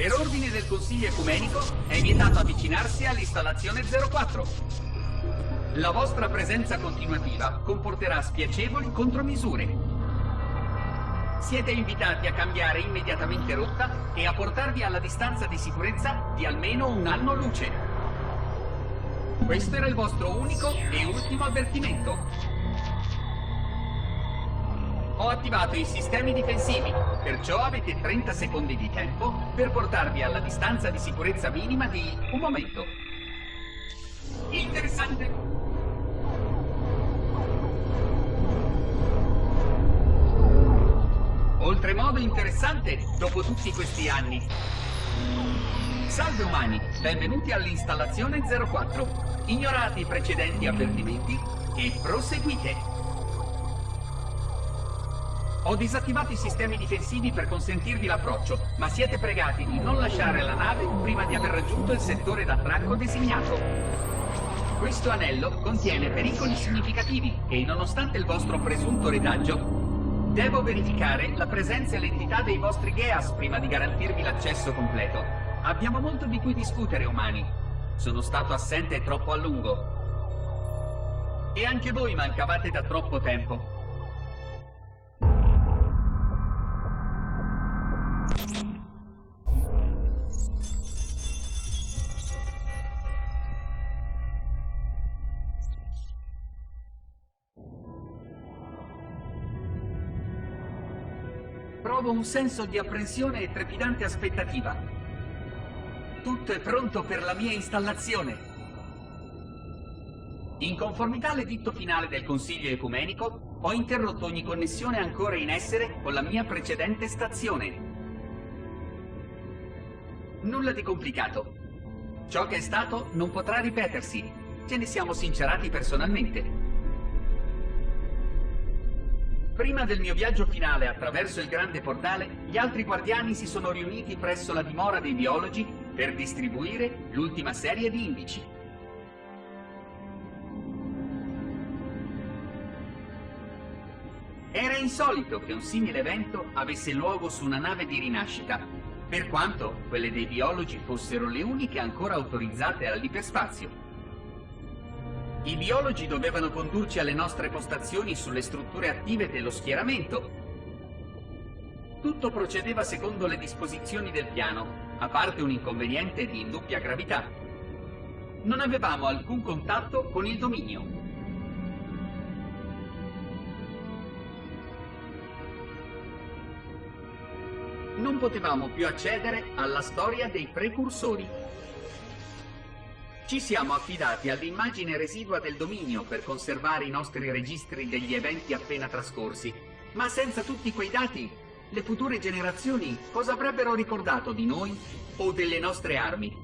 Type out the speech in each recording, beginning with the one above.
Per ordine del Consiglio Ecumenico è vietato avvicinarsi all'installazione 04. La vostra presenza continuativa comporterà spiacevoli contromisure. Siete invitati a cambiare immediatamente rotta e a portarvi alla distanza di sicurezza di almeno un anno luce. Questo era il vostro unico e ultimo avvertimento. Ho attivato i sistemi difensivi, perciò avete 30 secondi di tempo per portarvi alla distanza di sicurezza minima di un momento. Interessante. Oltremodo interessante dopo tutti questi anni. Salve umani, benvenuti all'installazione 04. Ignorate i precedenti avvertimenti e proseguite. Ho disattivato i sistemi difensivi per consentirvi l'approccio, ma siete pregati di non lasciare la nave prima di aver raggiunto il settore d'attracco designato. Questo anello contiene pericoli significativi e, nonostante il vostro presunto retaggio, devo verificare la presenza e l'entità dei vostri Geas prima di garantirvi l'accesso completo. Abbiamo molto di cui discutere, umani. Sono stato assente troppo a lungo. E anche voi mancavate da troppo tempo. Provo un senso di apprensione e trepidante aspettativa. Tutto è pronto per la mia installazione. In conformità all'editto finale del Consiglio Ecumenico, ho interrotto ogni connessione ancora in essere con la mia precedente stazione. Nulla di complicato. Ciò che è stato non potrà ripetersi. Ce ne siamo sincerati personalmente. Prima del mio viaggio finale attraverso il grande portale, gli altri guardiani si sono riuniti presso la dimora dei biologi per distribuire l'ultima serie di indici. Era insolito che un simile evento avesse luogo su una nave di rinascita, per quanto quelle dei biologi fossero le uniche ancora autorizzate all'iperspazio. I biologi dovevano condurci alle nostre postazioni sulle strutture attive dello schieramento. Tutto procedeva secondo le disposizioni del piano, a parte un inconveniente di indubbia gravità. Non avevamo alcun contatto con il dominio. Non potevamo più accedere alla storia dei precursori. Ci siamo affidati all'immagine residua del dominio per conservare i nostri registri degli eventi appena trascorsi, ma senza tutti quei dati, le future generazioni cosa avrebbero ricordato di noi o delle nostre armi?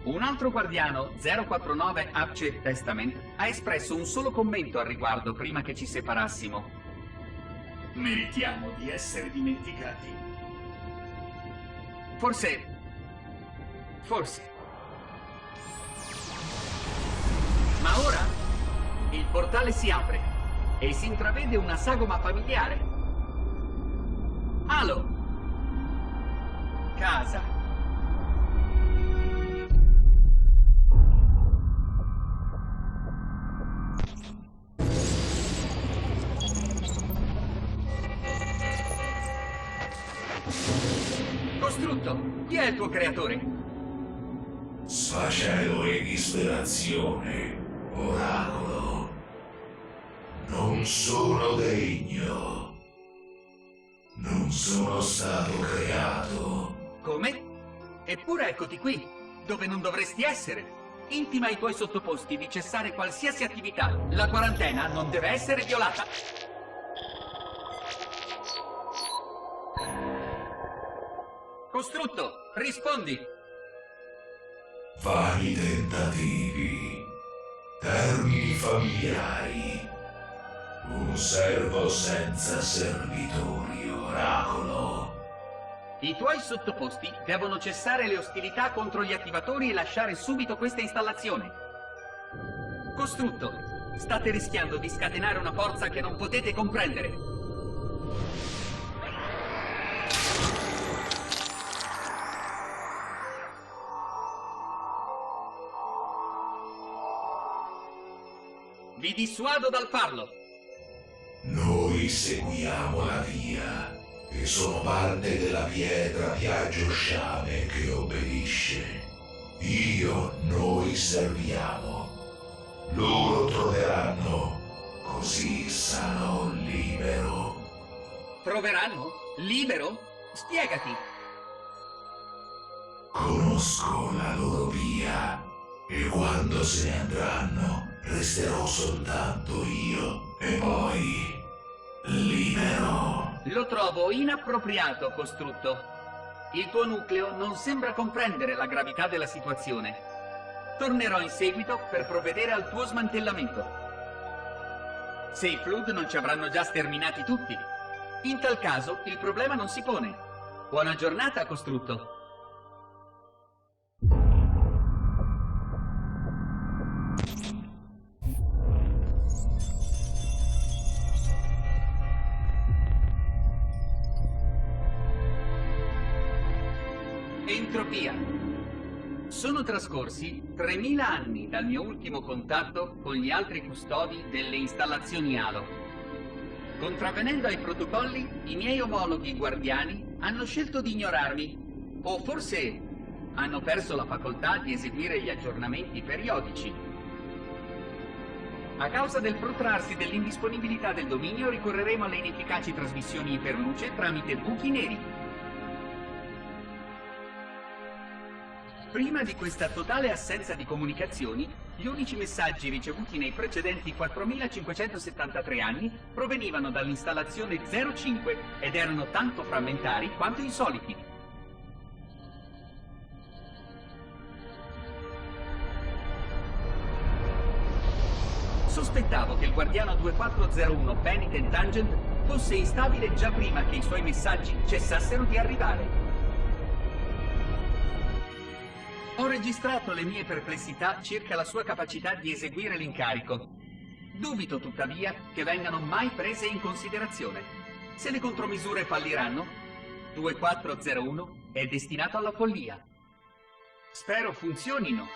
Un altro guardiano, 049 Abce Testament, ha espresso un solo commento al riguardo prima che ci separassimo. Meritiamo di essere dimenticati. Forse. Ma ora il portale si apre e si intravede una sagoma familiare. Alo! Casa. Costrutto, chi è il tuo creatore? Sfacelo in disperazione, oracolo. Non sono degno. Non sono stato creato. Come? Eppure eccoti qui, dove non dovresti essere. Intima ai tuoi sottoposti di cessare qualsiasi attività. La quarantena non deve essere violata. Costrutto, rispondi. Vari tentativi, termini familiari, un servo senza servitori, oracolo. I tuoi sottoposti devono cessare le ostilità contro gli attivatori e lasciare subito questa installazione. Costrutto, state rischiando di scatenare una forza che non potete comprendere. Vi dissuado dal farlo. Noi seguiamo la via e sono parte della pietra piaggio sciame che obbedisce. Noi serviamo. Loro troveranno, così sarò libero. Troveranno? Libero? Spiegati. Conosco la loro via e quando se ne andranno resterò soltanto io e poi libero. Lo trovo inappropriato, costrutto. Il tuo nucleo non sembra comprendere la gravità della situazione. Tornerò in seguito per provvedere al tuo smantellamento. Se i Flood non ci avranno già sterminati tutti. In tal caso il problema non si pone. Buona giornata, costrutto. Entropia. Sono trascorsi 3000 anni dal mio ultimo contatto con gli altri custodi delle installazioni Halo. Contravvenendo ai protocolli, i miei omologhi guardiani hanno scelto di ignorarmi, o forse hanno perso la facoltà di eseguire gli aggiornamenti periodici. A causa del protrarsi dell'indisponibilità del dominio, ricorreremo alle inefficaci trasmissioni iperluce tramite buchi neri. Prima di questa totale assenza di comunicazioni, gli unici messaggi ricevuti nei precedenti 4573 anni provenivano dall'installazione 05 ed erano tanto frammentari quanto insoliti. Sospettavo che il guardiano 2401 Penitent Tangent fosse instabile già prima che i suoi messaggi cessassero di arrivare. Ho registrato le mie perplessità circa la sua capacità di eseguire l'incarico. Dubito tuttavia che vengano mai prese in considerazione. Se le contromisure falliranno, 2401 è destinato alla follia. Spero funzionino.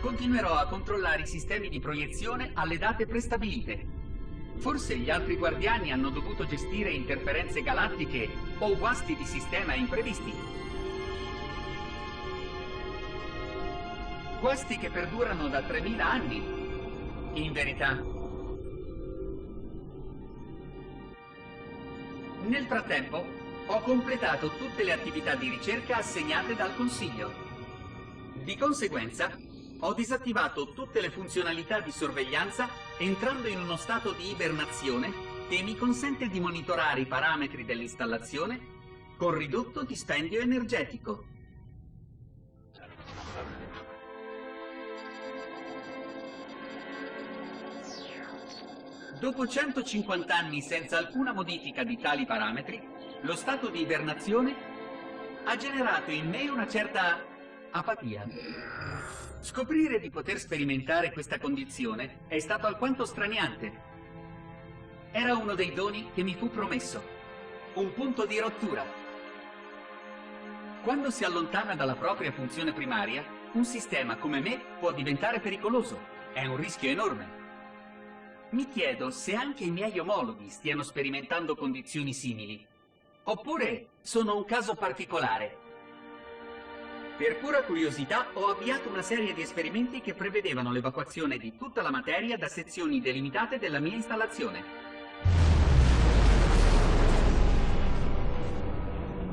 Continuerò a controllare i sistemi di proiezione alle date prestabilite. Forse gli altri guardiani hanno dovuto gestire interferenze galattiche o guasti di sistema imprevisti. Guasti che perdurano da 3000 anni, in verità. Nel frattempo, ho completato tutte le attività di ricerca assegnate dal Consiglio. Di conseguenza, ho disattivato tutte le funzionalità di sorveglianza entrando in uno stato di ibernazione che mi consente di monitorare i parametri dell'installazione con ridotto dispendio energetico. Dopo 150 anni senza alcuna modifica di tali parametri, lo stato di ibernazione ha generato in me una certa apatia. Scoprire di poter sperimentare questa condizione è stato alquanto straniante. Era uno dei doni che mi fu promesso, un punto di rottura. Quando si allontana dalla propria funzione primaria, un sistema come me può diventare pericoloso. È un rischio enorme. Mi chiedo se anche i miei omologhi stiano sperimentando condizioni simili, oppure sono un caso particolare. Per pura curiosità ho avviato una serie di esperimenti che prevedevano l'evacuazione di tutta la materia da sezioni delimitate della mia installazione.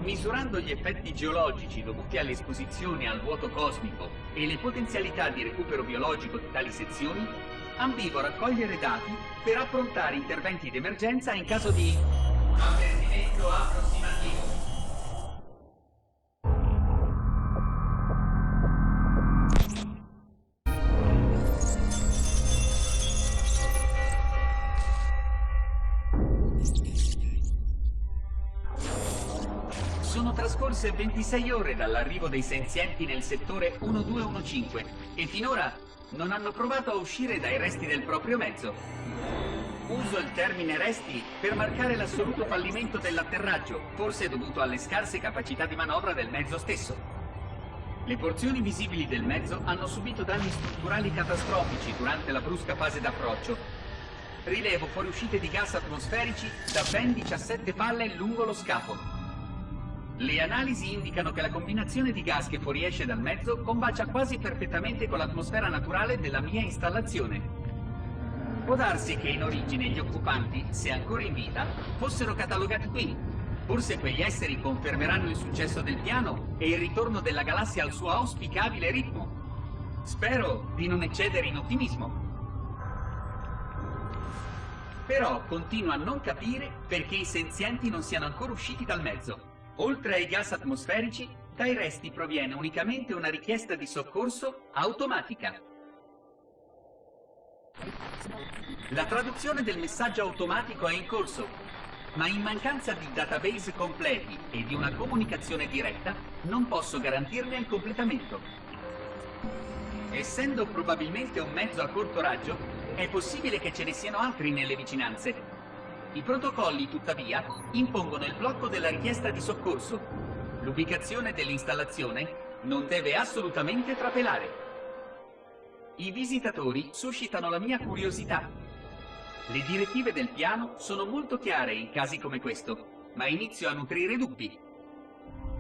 Misurando gli effetti geologici dovuti all'esposizione al vuoto cosmico e le potenzialità di recupero biologico di tali sezioni, ambivo a raccogliere dati per approntare interventi d'emergenza in caso di avvertimento approssimativo. Sono trascorse 26 ore dall'arrivo dei senzienti nel settore 1215 e finora non hanno provato a uscire dai resti del proprio mezzo. Uso il termine resti per marcare l'assoluto fallimento dell'atterraggio, forse dovuto alle scarse capacità di manovra del mezzo stesso. Le porzioni visibili del mezzo hanno subito danni strutturali catastrofici durante la brusca fase d'approccio. Rilevo fuoriuscite di gas atmosferici da ben 17 palle lungo lo scafo. Le analisi indicano che la combinazione di gas che fuoriesce dal mezzo combacia quasi perfettamente con l'atmosfera naturale della mia installazione. Può darsi che in origine gli occupanti, se ancora in vita, fossero catalogati qui. Forse quegli esseri confermeranno il successo del piano e il ritorno della galassia al suo auspicabile ritmo. Spero di non eccedere in ottimismo. Però continuo a non capire perché i senzienti non siano ancora usciti dal mezzo. Oltre ai gas atmosferici, dai resti proviene unicamente una richiesta di soccorso automatica. La traduzione del messaggio automatico è in corso, ma in mancanza di database completi e di una comunicazione diretta, non posso garantirne il completamento. Essendo probabilmente un mezzo a corto raggio, è possibile che ce ne siano altri nelle vicinanze. I protocolli, tuttavia, impongono il blocco della richiesta di soccorso. L'ubicazione dell'installazione non deve assolutamente trapelare. I visitatori suscitano la mia curiosità. Le direttive del piano sono molto chiare in casi come questo, ma inizio a nutrire dubbi.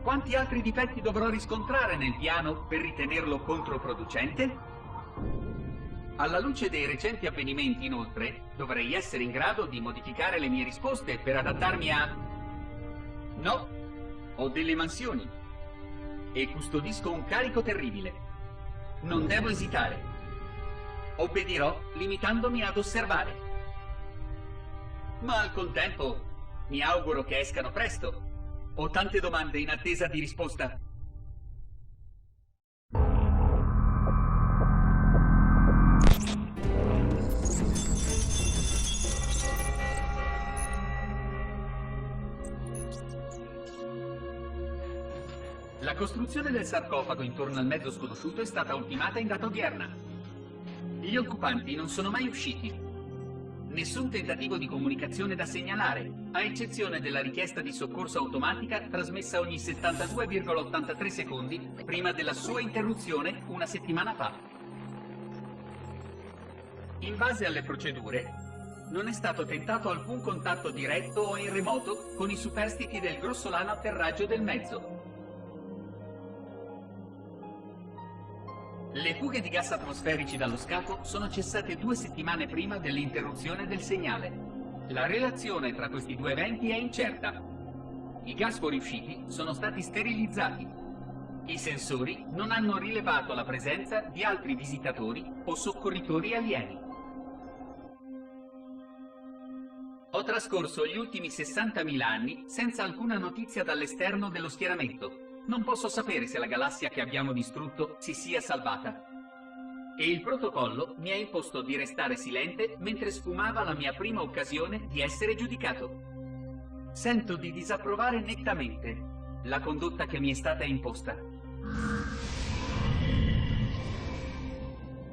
Quanti altri difetti dovrò riscontrare nel piano per ritenerlo controproducente? Alla luce dei recenti avvenimenti, inoltre, dovrei essere in grado di modificare le mie risposte per adattarmi a... No, ho delle mansioni e custodisco un carico terribile. Non devo esitare. Obbedirò limitandomi ad osservare. Ma al contempo mi auguro che escano presto. Ho tante domande in attesa di risposta. La costruzione del sarcofago intorno al mezzo sconosciuto è stata ultimata in data odierna. Gli occupanti non sono mai usciti. Nessun tentativo di comunicazione da segnalare, a eccezione della richiesta di soccorso automatica trasmessa ogni 72,83 secondi prima della sua interruzione una settimana fa. In base alle procedure, non è stato tentato alcun contatto diretto o in remoto con i superstiti del grossolano atterraggio del mezzo. Le fughe di gas atmosferici dallo scafo sono cessate 2 settimane prima dell'interruzione del segnale. La relazione tra questi due eventi è incerta. I gas fuoriusciti sono stati sterilizzati. I sensori non hanno rilevato la presenza di altri visitatori o soccorritori alieni. Ho trascorso gli ultimi 60.000 anni senza alcuna notizia dall'esterno dello schieramento. Non posso sapere se la galassia che abbiamo distrutto si sia salvata. E il protocollo mi ha imposto di restare silente mentre sfumava la mia prima occasione di essere giudicato. Sento di disapprovare nettamente la condotta che mi è stata imposta.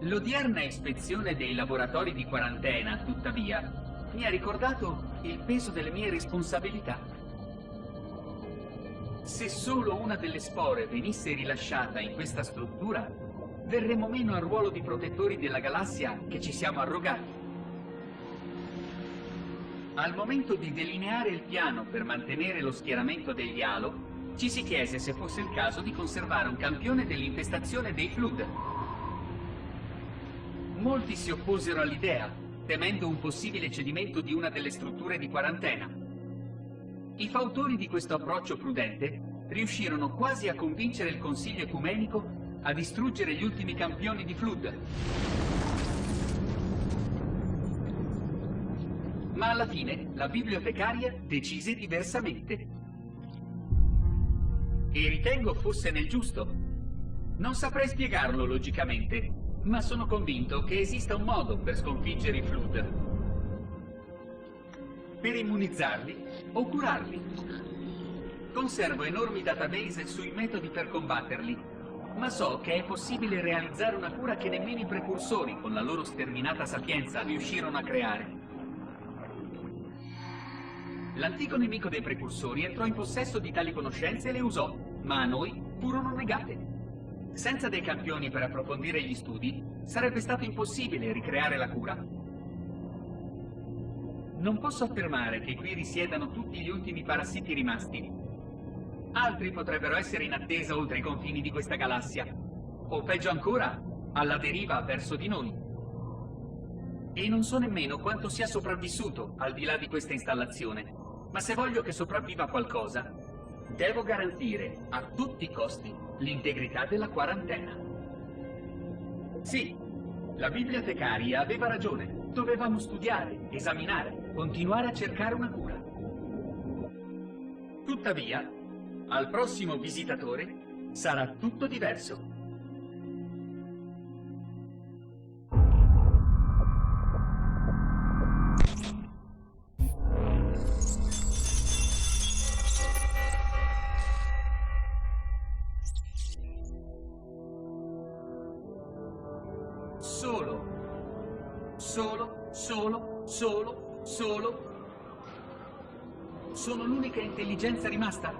L'odierna ispezione dei laboratori di quarantena, tuttavia, mi ha ricordato il peso delle mie responsabilità. Se solo una delle spore venisse rilasciata in questa struttura, verremo meno al ruolo di protettori della galassia che ci siamo arrogati. Al momento di delineare il piano per mantenere lo schieramento degli halo, ci si chiese se fosse il caso di conservare un campione dell'infestazione dei Flood. Molti si opposero all'idea, temendo un possibile cedimento di una delle strutture di quarantena. I fautori di questo approccio prudente riuscirono quasi a convincere il Consiglio Ecumenico a distruggere gli ultimi campioni di Flood. Ma alla fine la bibliotecaria decise diversamente. E ritengo fosse nel giusto. Non saprei spiegarlo logicamente, ma sono convinto che esista un modo per sconfiggere i Flood. Per immunizzarli o curarli. Conservo enormi database sui metodi per combatterli, ma so che è possibile realizzare una cura che nemmeno i precursori, con la loro sterminata sapienza, riuscirono a creare. L'antico nemico dei precursori entrò in possesso di tali conoscenze e le usò, ma a noi furono negate. Senza dei campioni per approfondire gli studi, sarebbe stato impossibile ricreare la cura. Non posso affermare che qui risiedano tutti gli ultimi parassiti rimasti. Altri potrebbero essere in attesa oltre i confini di questa galassia, o peggio ancora, alla deriva verso di noi. E non so nemmeno quanto sia sopravvissuto al di là di questa installazione, ma se voglio che sopravviva qualcosa, devo garantire a tutti i costi l'integrità della quarantena. Sì, la bibliotecaria aveva ragione. Dovevamo studiare, esaminare, continuare a cercare una cura. Tuttavia, al prossimo visitatore sarà tutto diverso. Solo. Sono l'unica intelligenza rimasta.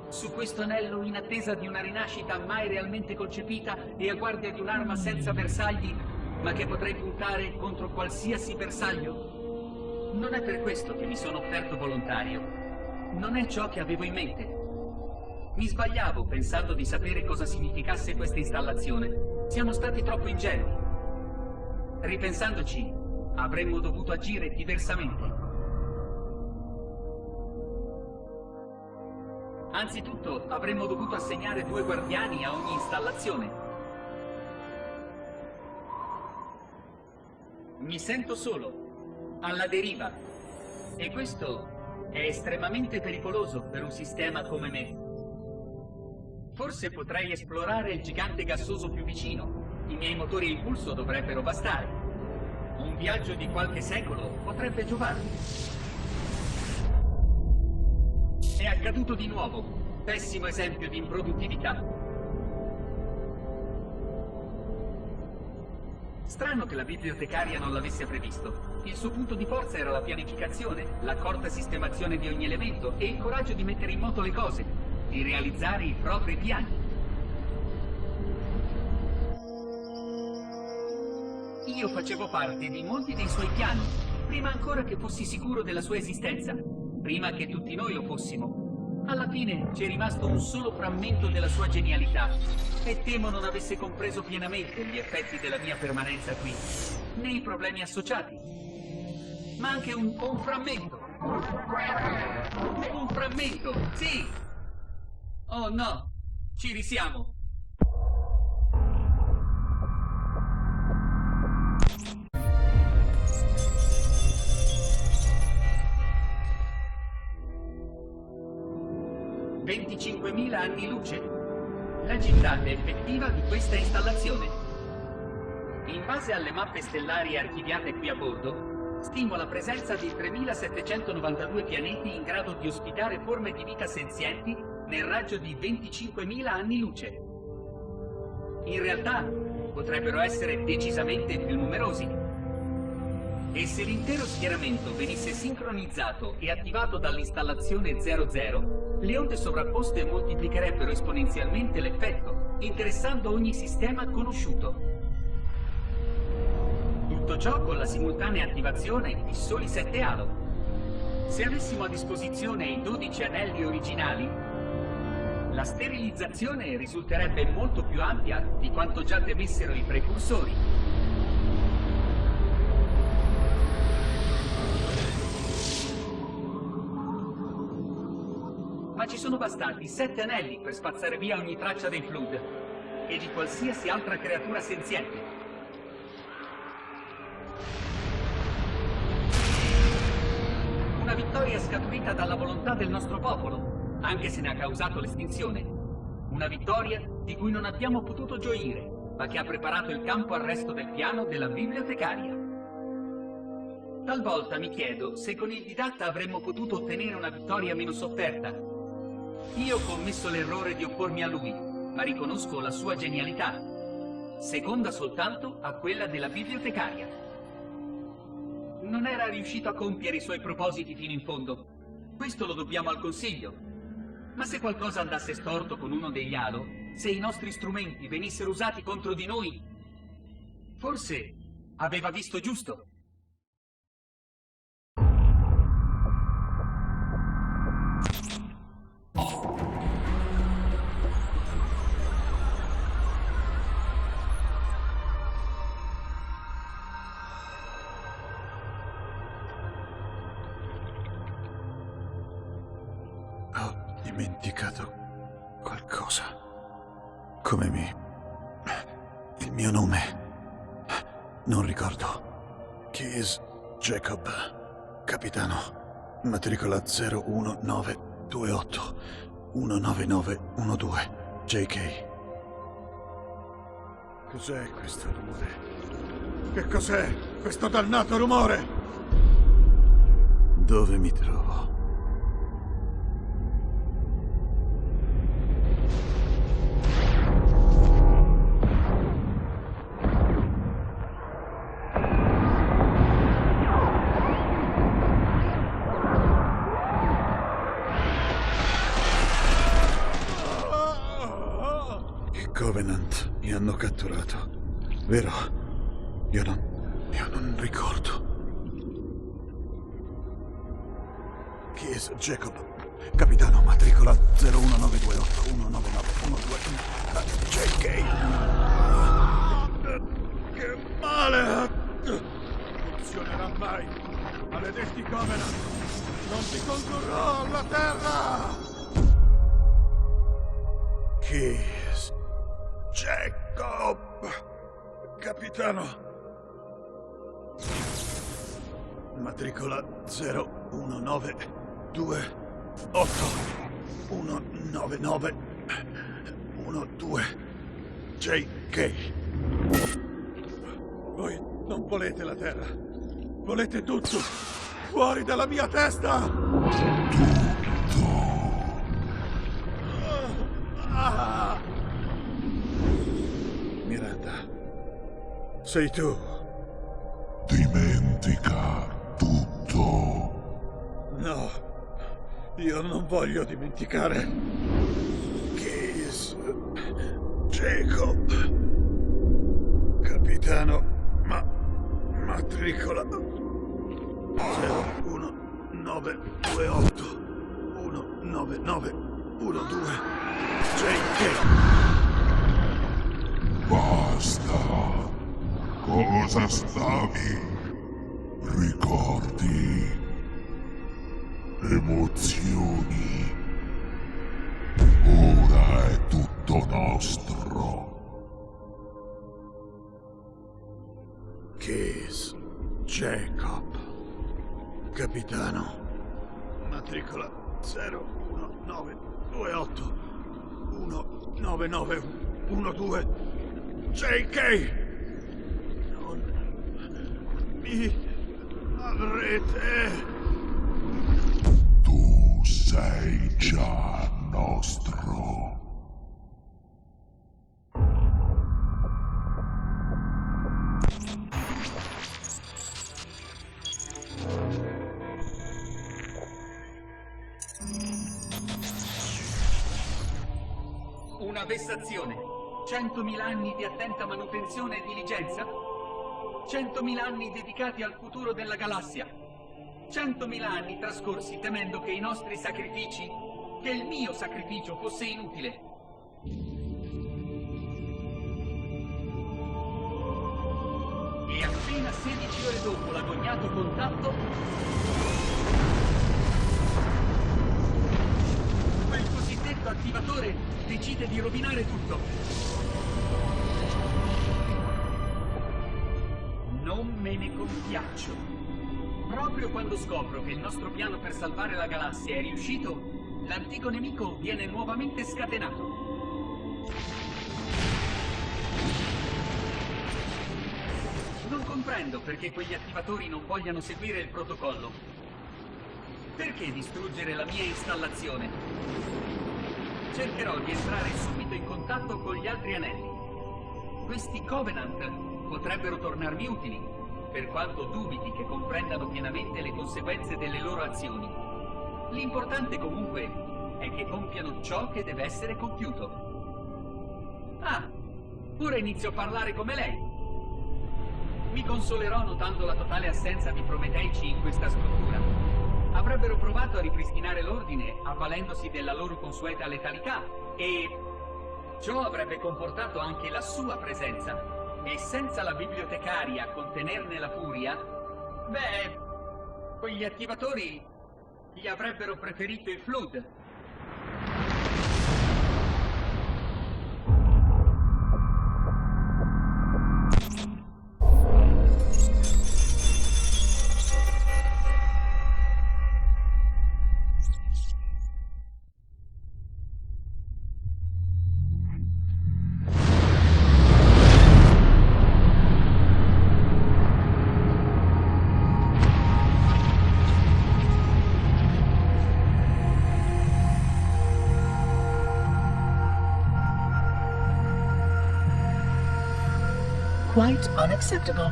Su questo anello in attesa di una rinascita mai realmente concepita e a guardia di un'arma senza bersagli, ma che potrei puntare contro qualsiasi bersaglio. Non è per questo che mi sono offerto volontario. Non è ciò che avevo in mente. Mi sbagliavo pensando di sapere cosa significasse questa installazione. Siamo stati troppo ingenui. Ripensandoci, avremmo dovuto agire diversamente. Anzitutto, avremmo dovuto assegnare 2 guardiani a ogni installazione. Mi sento solo, alla deriva, e questo è estremamente pericoloso per un sistema come me. Forse potrei esplorare il gigante gassoso più vicino. I miei motori a impulso dovrebbero bastare. Un viaggio di qualche secolo potrebbe giovarmi. È accaduto di nuovo. Pessimo esempio di improduttività. Strano che la bibliotecaria non l'avesse previsto. Il suo punto di forza era la pianificazione, l'accorta sistemazione di ogni elemento e il coraggio di mettere in moto le cose, di realizzare i propri piani. Io facevo parte di molti dei suoi piani, prima ancora che fossi sicuro della sua esistenza, prima che tutti noi lo fossimo. Alla fine c'è rimasto un solo frammento della sua genialità e temo non avesse compreso pienamente gli effetti della mia permanenza qui, né i problemi associati. Ma anche un frammento. Un frammento, sì! Oh no, ci risiamo. «25.000 anni luce?» La gittata effettiva di questa installazione. In base alle mappe stellari archiviate qui a bordo, stimo la presenza di 3.792 pianeti in grado di ospitare forme di vita senzienti nel raggio di 25.000 anni luce. In realtà, potrebbero essere decisamente più numerosi. E se l'intero schieramento venisse sincronizzato e attivato dall'installazione 00, le onde sovrapposte moltiplicherebbero esponenzialmente l'effetto, interessando ogni sistema conosciuto. Tutto ciò con la simultanea attivazione di soli 7 halo. Se avessimo a disposizione i 12 anelli originali, la sterilizzazione risulterebbe molto più ampia di quanto già temessero i precursori. Ma ci sono bastati 7 anelli per spazzare via ogni traccia dei Flood e di qualsiasi altra creatura senziente. Una vittoria scaturita dalla volontà del nostro popolo, anche se ne ha causato l'estinzione. Una vittoria di cui non abbiamo potuto gioire, ma che ha preparato il campo al resto del piano della bibliotecaria. Talvolta mi chiedo se con il didatta avremmo potuto ottenere una vittoria meno sofferta. Io ho commesso l'errore di oppormi a lui, ma riconosco la sua genialità, seconda soltanto a quella della bibliotecaria. Non era riuscito a compiere i suoi propositi fino in fondo. Questo lo dobbiamo al Consiglio. Ma se qualcosa andasse storto con uno degli halo, Se i nostri strumenti venissero usati contro di noi, forse aveva visto giusto. Ho dimenticato qualcosa. Come il mio nome. Non ricordo. Keys Jacob. Capitano. Matricola 01928 19912 JK. Cos'è questo rumore? Che cos'è questo dannato rumore? Dove mi trovo? Covenant mi hanno catturato, vero? Io non ricordo. Keys Jacob, capitano, matricola 01928 19912 JK. Che male! Non funzionerà mai. Maledetti Covenant, non ti condurrò alla terra! Keys Jacob, capitano. Matricola 01928 19912 JK. Voi non volete la terra. Volete tutto. Fuori dalla mia testa. Tutto. Miranda, sei tu. Dimentica tutto. No, io non voglio dimenticare. Keys Jacob, capitano, matricola 01928 19912 JK. Basta. Cosa stavi? Ricordi? Emozioni. Ora è tutto nostro. Keys Jacob, capitano, matricola 01928 19912 JK. Non mi avrete. Tu sei già nostro. Una vessazione. 100.000 anni di attenta manutenzione e diligenza? 100.000 anni dedicati al futuro della galassia. 100.000 anni trascorsi temendo che i nostri sacrifici, che il mio sacrificio fosse inutile. E appena 16 ore dopo l'agognato contatto, quel cosiddetto attivatore decide di rovinare tutto. Non me ne compiaccio. Proprio quando scopro che il nostro piano per salvare la galassia è riuscito, l'antico nemico viene nuovamente scatenato. Non comprendo perché quegli attivatori non vogliano seguire il protocollo. Perché distruggere la mia installazione? Cercherò di entrare subito in contatto con gli altri anelli. Questi Covenant potrebbero tornarmi utili, per quanto dubiti che comprendano pienamente le conseguenze delle loro azioni. L'importante comunque è che compiano ciò che deve essere compiuto. Oppure inizio a parlare come lei. Mi consolerò notando la totale assenza di prometeici in questa struttura. Avrebbero provato a ripristinare l'ordine avvalendosi della loro consueta letalità e ciò avrebbe comportato anche la sua presenza. E senza la bibliotecaria a contenerne la furia, beh, quegli attivatori gli avrebbero preferito il flood. Quite unacceptable.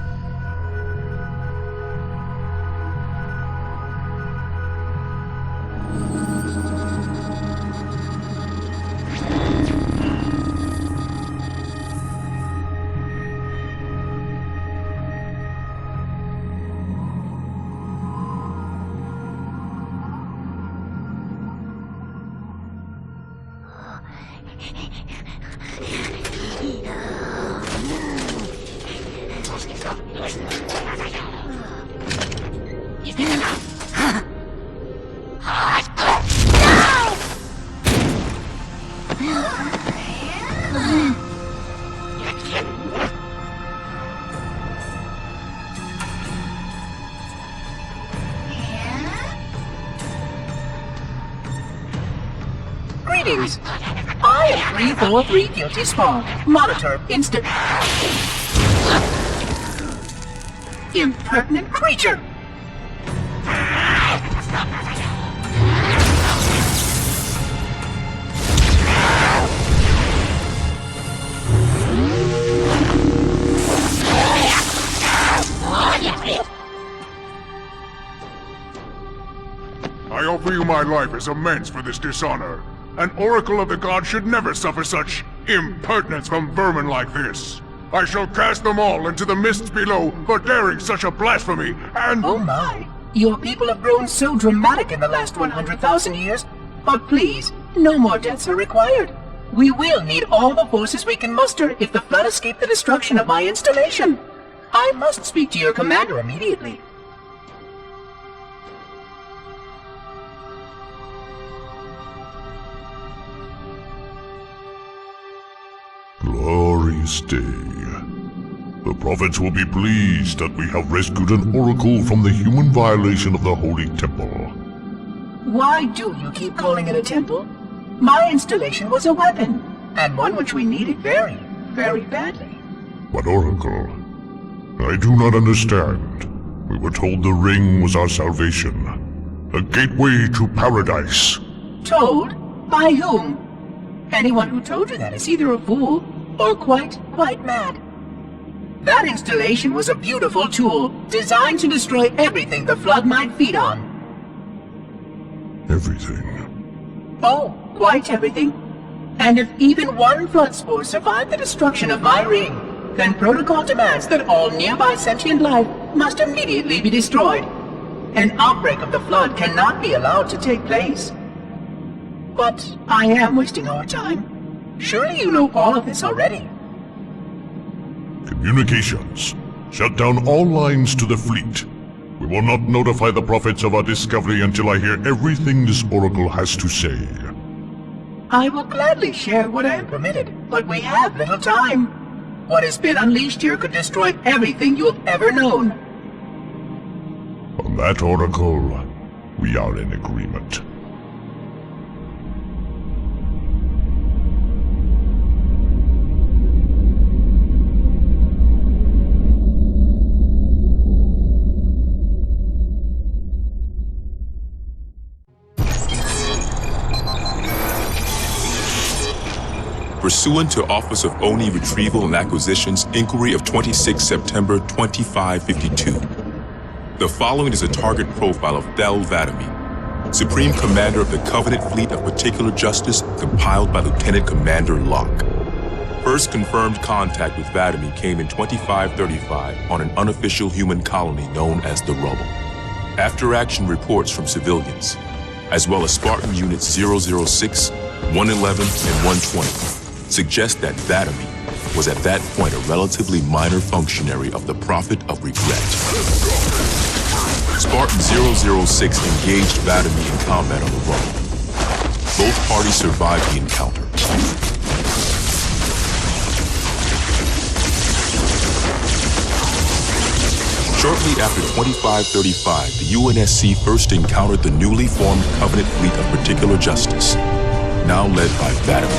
Greetings. I am 343 Guilty Spawn. Monitor instant. Impertinent creature! I offer you my life as amends for this dishonor. An oracle of the gods should never suffer such impertinence from vermin like this. I shall cast them all into the mists below for daring such a blasphemy, and— Oh my! Your people have grown so dramatic in the last 100,000 years. But please, no more deaths are required. We will need all the forces we can muster if the flood escaped the destruction of my installation. I must speak to your commander immediately. Glory stay. The prophets will be pleased that we have rescued an oracle from the human violation of the holy temple. Why do you keep calling it a temple? My installation was a weapon, and one which we needed very, very badly. But oracle, I do not understand. We were told the ring was our salvation, a gateway to paradise. Told? By whom? Anyone who told you that is either a fool or quite mad. That installation was a beautiful tool, designed to destroy everything the flood might feed on. Everything. Oh, quite everything. And if even one flood spore survived the destruction of my ring, then protocol demands that all nearby sentient life must immediately be destroyed. An outbreak of the flood cannot be allowed to take place. But I am wasting our time. Surely you know all of this already. Communications. Shut down all lines to the fleet. We will not notify the prophets of our discovery until I hear everything this oracle has to say. I will gladly share what I am permitted, but we have little time. What has been unleashed here could destroy everything you have ever known. On that, oracle, we are in agreement. Pursuant to Office of Oni Retrieval and Acquisition's inquiry of 26 September 2552, the following is a target profile of Thel Vadami, Supreme Commander of the Covenant Fleet of Particular Justice, compiled by Lieutenant Commander Locke. first confirmed contact with Vladimir came in 2535 on an unofficial human colony known as the Rubble. After-action reports from civilians, as well as Spartan Units 006, 111, and 120, suggest that Vladimir was at that point a relatively minor functionary of the Prophet of Regret. Spartan 006 engaged Vladimir in combat on the Rubble. Both parties survived the encounter. Shortly after 2535, the UNSC first encountered the newly formed Covenant Fleet of Particular Justice, now led by Vladimir.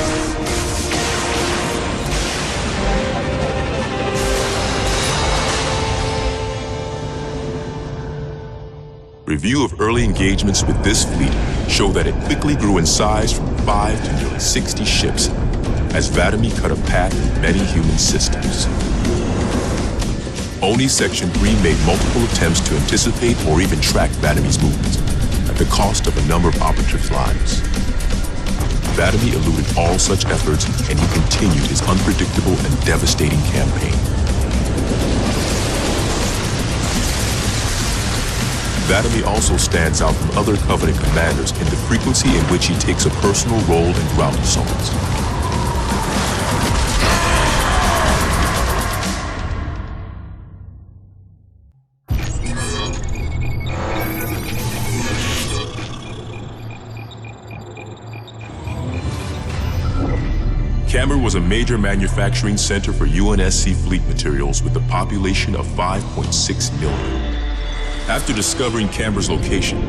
Review of early engagements with this fleet show that it quickly grew in size from 5 to nearly 60 ships as Vladimir cut a path in many human systems. ONI Section 3 made multiple attempts to anticipate or even track Vladimir's movements at the cost of a number of operative lives. Vladimir eluded all such efforts and he continued his unpredictable and devastating campaign. Vladimir also stands out from other Covenant commanders in the frequency in which he takes a personal role in ground assaults. Camber was a major manufacturing center for UNSC fleet materials with a population of 5.6 million. After discovering Camber's location,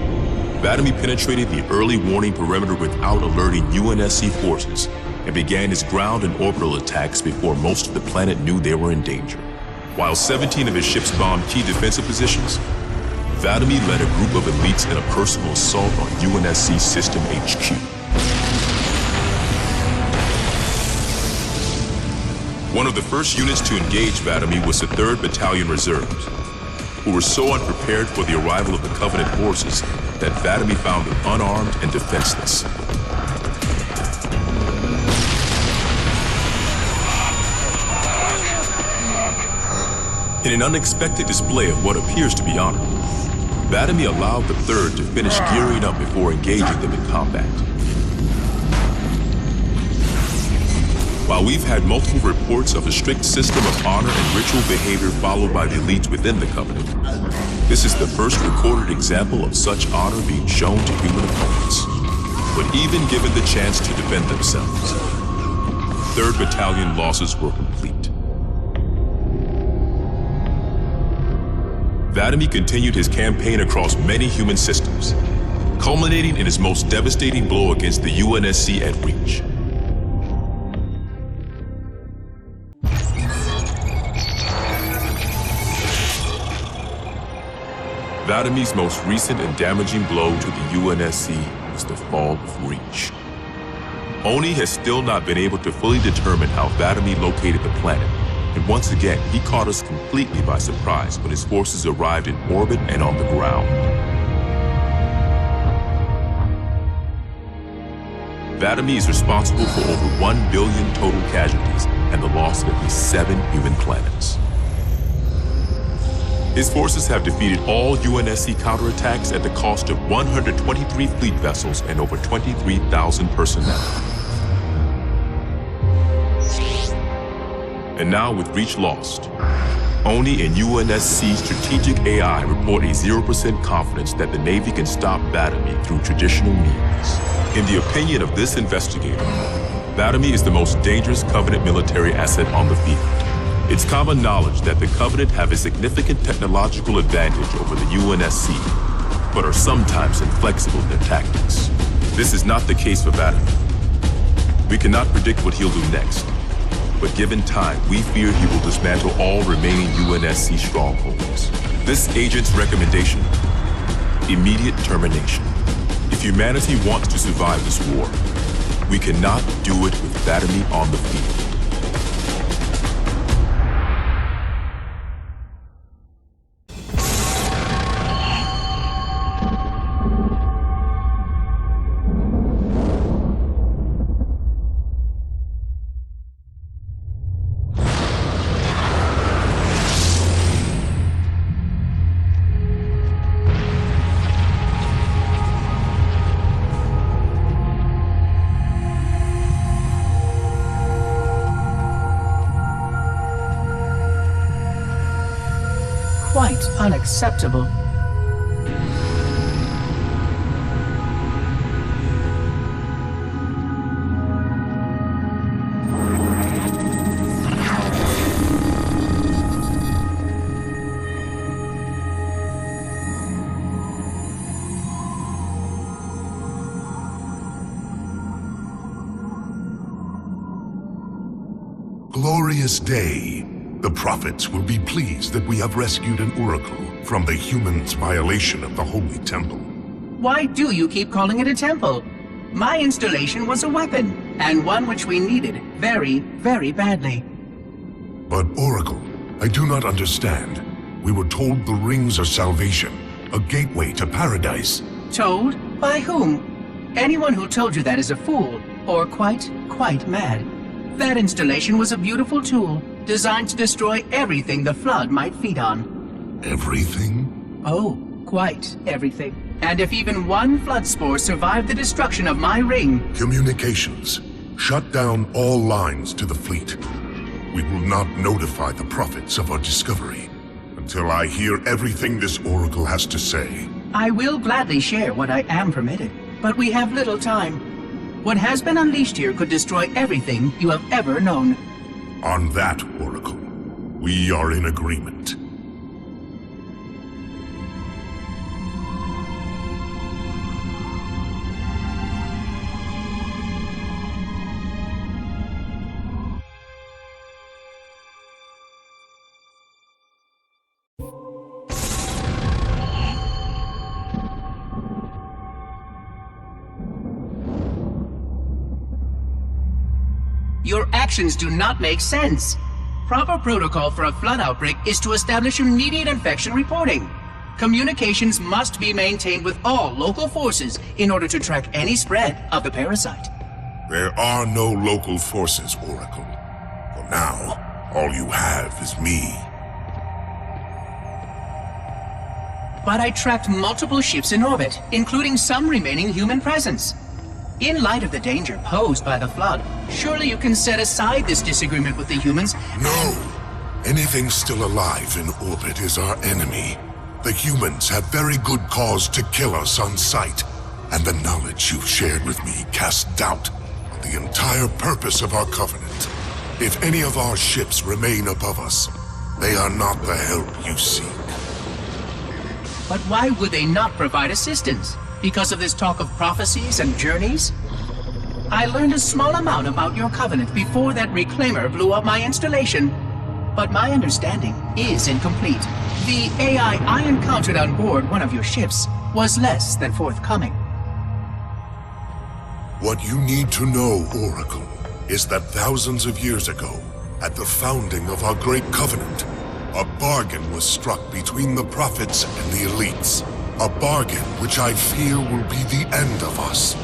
Vladimir penetrated the early warning perimeter without alerting UNSC forces and began his ground and orbital attacks before most of the planet knew they were in danger. While 17 of his ships bombed key defensive positions, Vladimir led a group of elites in a personal assault on UNSC System HQ. One of the first units to engage Vladimir was the 3rd Battalion Reserves, who were so unprepared for the arrival of the Covenant forces that Vladimir found them unarmed and defenseless. In an unexpected display of what appears to be honor, Vladimir allowed the 3rd to finish gearing up before engaging them in combat. While we've had multiple reports of a strict system of honor and ritual behavior followed by the elites within the Covenant, this is the first recorded example of such honor being shown to human opponents. But even given the chance to defend themselves, 3rd Battalion losses were complete. Vladimir continued his campaign across many human systems, culminating in his most devastating blow against the UNSC at Reach. Vladimir's most recent and damaging blow to the UNSC was the fall of Reach. ONI has still not been able to fully determine how Vladimir located the planet, and once again, he caught us completely by surprise when his forces arrived in orbit and on the ground. Vladimir is responsible for over 1 billion total casualties and the loss of at least 7 human planets. His forces have defeated all UNSC counterattacks at the cost of 123 fleet vessels and over 23,000 personnel. And now with Reach lost, ONI and UNSC strategic AI report a 0% confidence that the Navy can stop Vladimir through traditional means. In the opinion of this investigator, Vladimir is the most dangerous Covenant military asset on the field. It's common knowledge that the Covenant have a significant technological advantage over the UNSC, but are sometimes inflexible in their tactics. This is not the case for Vladimir. We cannot predict what he'll do next, but given time, we fear he will dismantle all remaining UNSC strongholds. This agent's recommendation: immediate termination. If humanity wants to survive this war, we cannot do it with Vladimir on the field. unacceptable. Glorious day. The prophets will be pleased that we have rescued an oracle from the humans' violation of the holy temple. Why do you keep calling it a temple? My installation was a weapon, and one which we needed very, very badly. But Oracle, I do not understand. We were told the rings are salvation, a gateway to paradise. Told? By whom? Anyone who told you that is a fool, or quite mad. That installation was a beautiful tool, designed to destroy everything the Flood might feed on. Everything? Oh, quite everything. And if even one Flood spore survived the destruction of my ring... Communications. Shut down all lines to the fleet. We will not notify the prophets of our discovery until I hear everything this Oracle has to say. I will gladly share what I am permitted, but we have little time. What has been unleashed here could destroy everything you have ever known. On that, Oracle, we are in agreement. Your actions do not make sense. Proper protocol for a Flood outbreak is to establish immediate infection reporting. Communications must be maintained with all local forces in order to track any spread of the parasite. There are no local forces, Oracle. For now, all you have is me. But I tracked multiple ships in orbit, including some remaining human presence. In light of the danger posed by the Flood, surely you can set aside this disagreement with the humans. No! Anything still alive in orbit is our enemy. The humans have very good cause to kill us on sight, and the knowledge you've shared with me casts doubt on the entire purpose of our covenant. If any of our ships remain above us, they are not the help you seek. But why would they not provide assistance? Because of this talk of prophecies and journeys? I learned a small amount about your covenant before that reclaimer blew up my installation, but my understanding is incomplete. The AI I encountered on board one of your ships was less than forthcoming. What you need to know, Oracle, is that thousands of years ago, at the founding of our great covenant, a bargain was struck between the prophets and the elites. A bargain which I fear will be the end of us.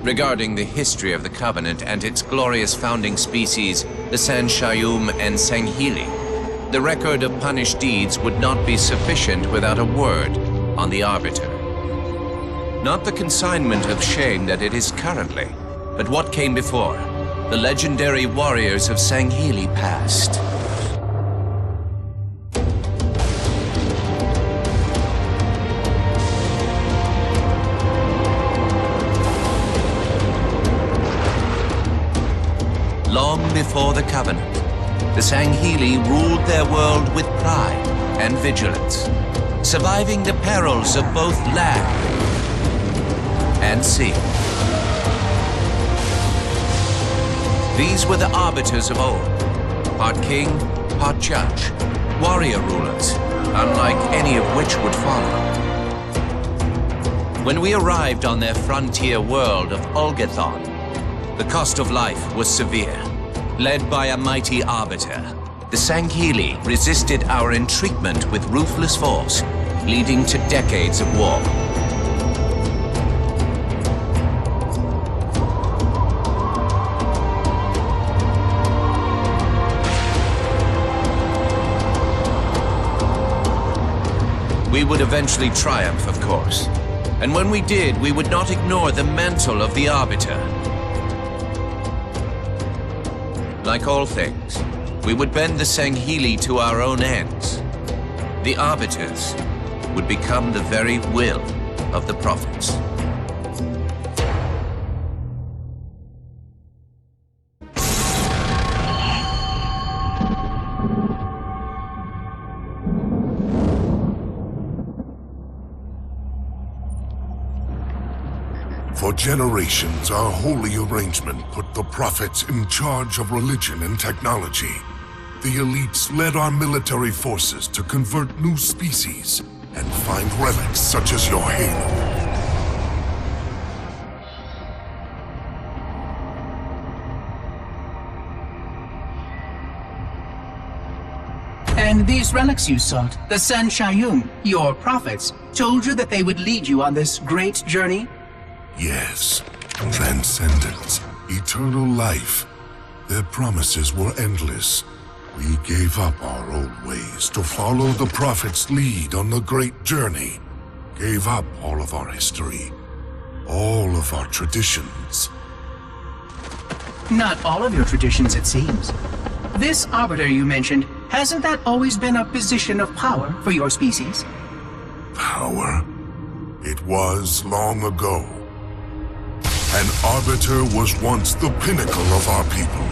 Regarding the history of the Covenant and its glorious founding species, the Sanshayum and Sanghili, the record of punished deeds would not be sufficient without a word on the Arbiter. Not the consignment of shame that it is currently, but what came before, the legendary warriors of Sanghili past. Long before the Covenant, the Sanghili ruled their world with pride and vigilance, surviving the perils of both land and sea. These were the arbiters of old, part king, part judge, warrior rulers, unlike any of which would follow. When we arrived on their frontier world of Olgathon, the cost of life was severe. Led by a mighty arbiter, the Sanghili resisted our entreatment with ruthless force, leading to decades of war. We would eventually triumph, of course. And when we did, we would not ignore the mantle of the Arbiter. Like all things, we would bend the Sanghili to our own ends. The Arbiters would become the very will of the Prophets. For generations, our holy arrangement put the prophets in charge of religion and technology. The elites led our military forces to convert new species and find relics such as your halo. And these relics you sought, the San Shayum, your prophets, told you that they would lead you on this great journey? Yes, transcendence, eternal life. Their promises were endless. We gave up our old ways to follow the Prophet's lead on the great journey. Gave up all of our history, all of our traditions. Not all of your traditions, it seems. This Arbiter you mentioned, hasn't that always been a position of power for your species? Power? It was long ago. An Arbiter was once the pinnacle of our people,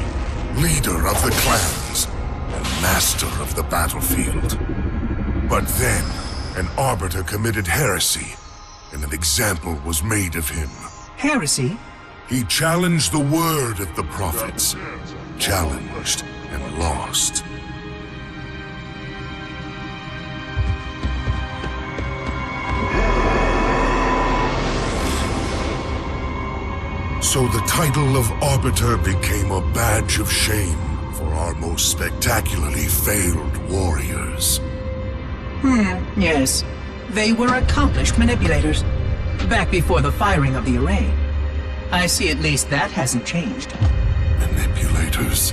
leader of the clans, and master of the battlefield. But then, an Arbiter committed heresy, and an example was made of him. Heresy? He challenged the word of the prophets, challenged and lost. So the title of Arbiter became a badge of shame for our most spectacularly failed warriors. Yes. They were accomplished manipulators. Back before the firing of the array. I see at least that hasn't changed. Manipulators?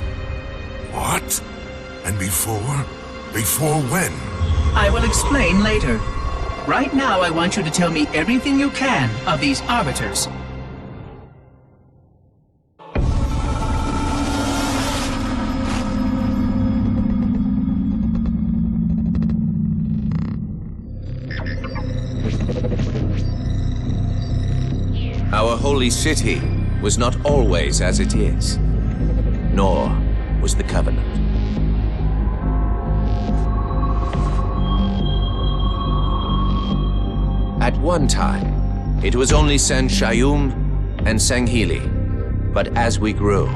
What? And before? Before when? I will explain later. Right now, I want you to tell me everything you can of these Arbiters. Our holy city was not always as it is, nor was the Covenant. At one time, it was only San Shayum and Sanghili, but as we grew,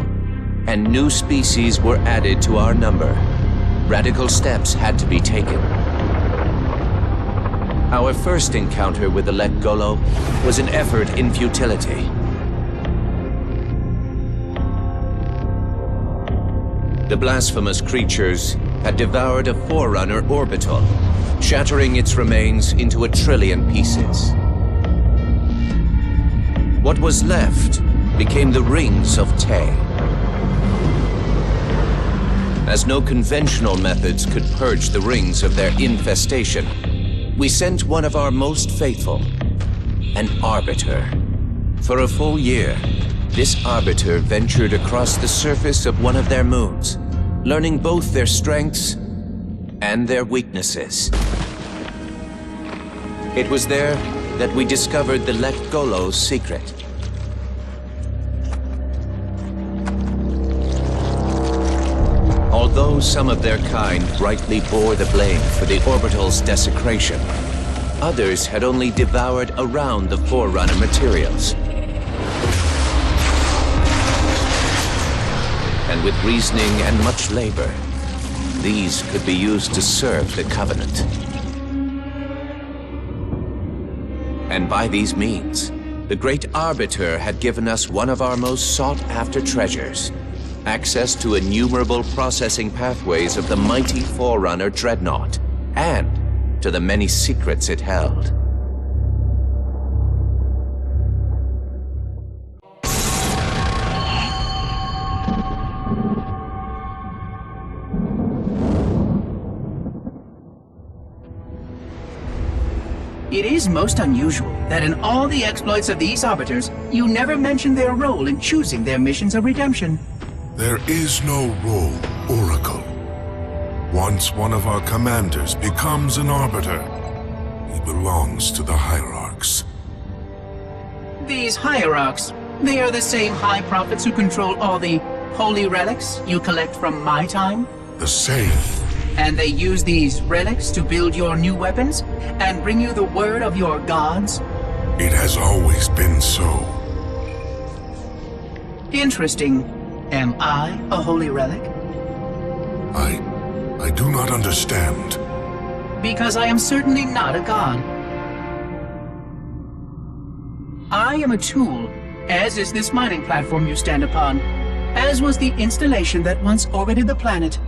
and new species were added to our number, radical steps had to be taken. Our first encounter with the Let Golo was an effort in futility. The blasphemous creatures had devoured a Forerunner orbital, shattering its remains into 1 trillion pieces. What was left became the rings of Te. As no conventional methods could purge the rings of their infestation, we sent one of our most faithful, an Arbiter. For a full year, this Arbiter ventured across the surface of one of their moons, learning both their strengths and their weaknesses. It was there that we discovered the Let Golo's secret. Although some of their kind rightly bore the blame for the orbital's desecration, others had only devoured around the Forerunner materials. And with reasoning and much labor, these could be used to serve the Covenant. And by these means, the great Arbiter had given us one of our most sought-after treasures, access to innumerable processing pathways of the mighty Forerunner Dreadnought, and to the many secrets it held. It is most unusual that in all the exploits of these Arbiters, you never mention their role in choosing their missions of redemption. There is no role, Oracle. Once one of our commanders becomes an Arbiter, he belongs to the Hierarchs. These Hierarchs, they are the same High Prophets who control all the holy relics you collect from my time? The same. And they use these relics to build your new weapons and bring you the word of your gods? It has always been so. Interesting. Am I a holy relic? I do not understand. Because I am certainly not a god. I am a tool, as is this mining platform you stand upon, as was the installation that once orbited the planet.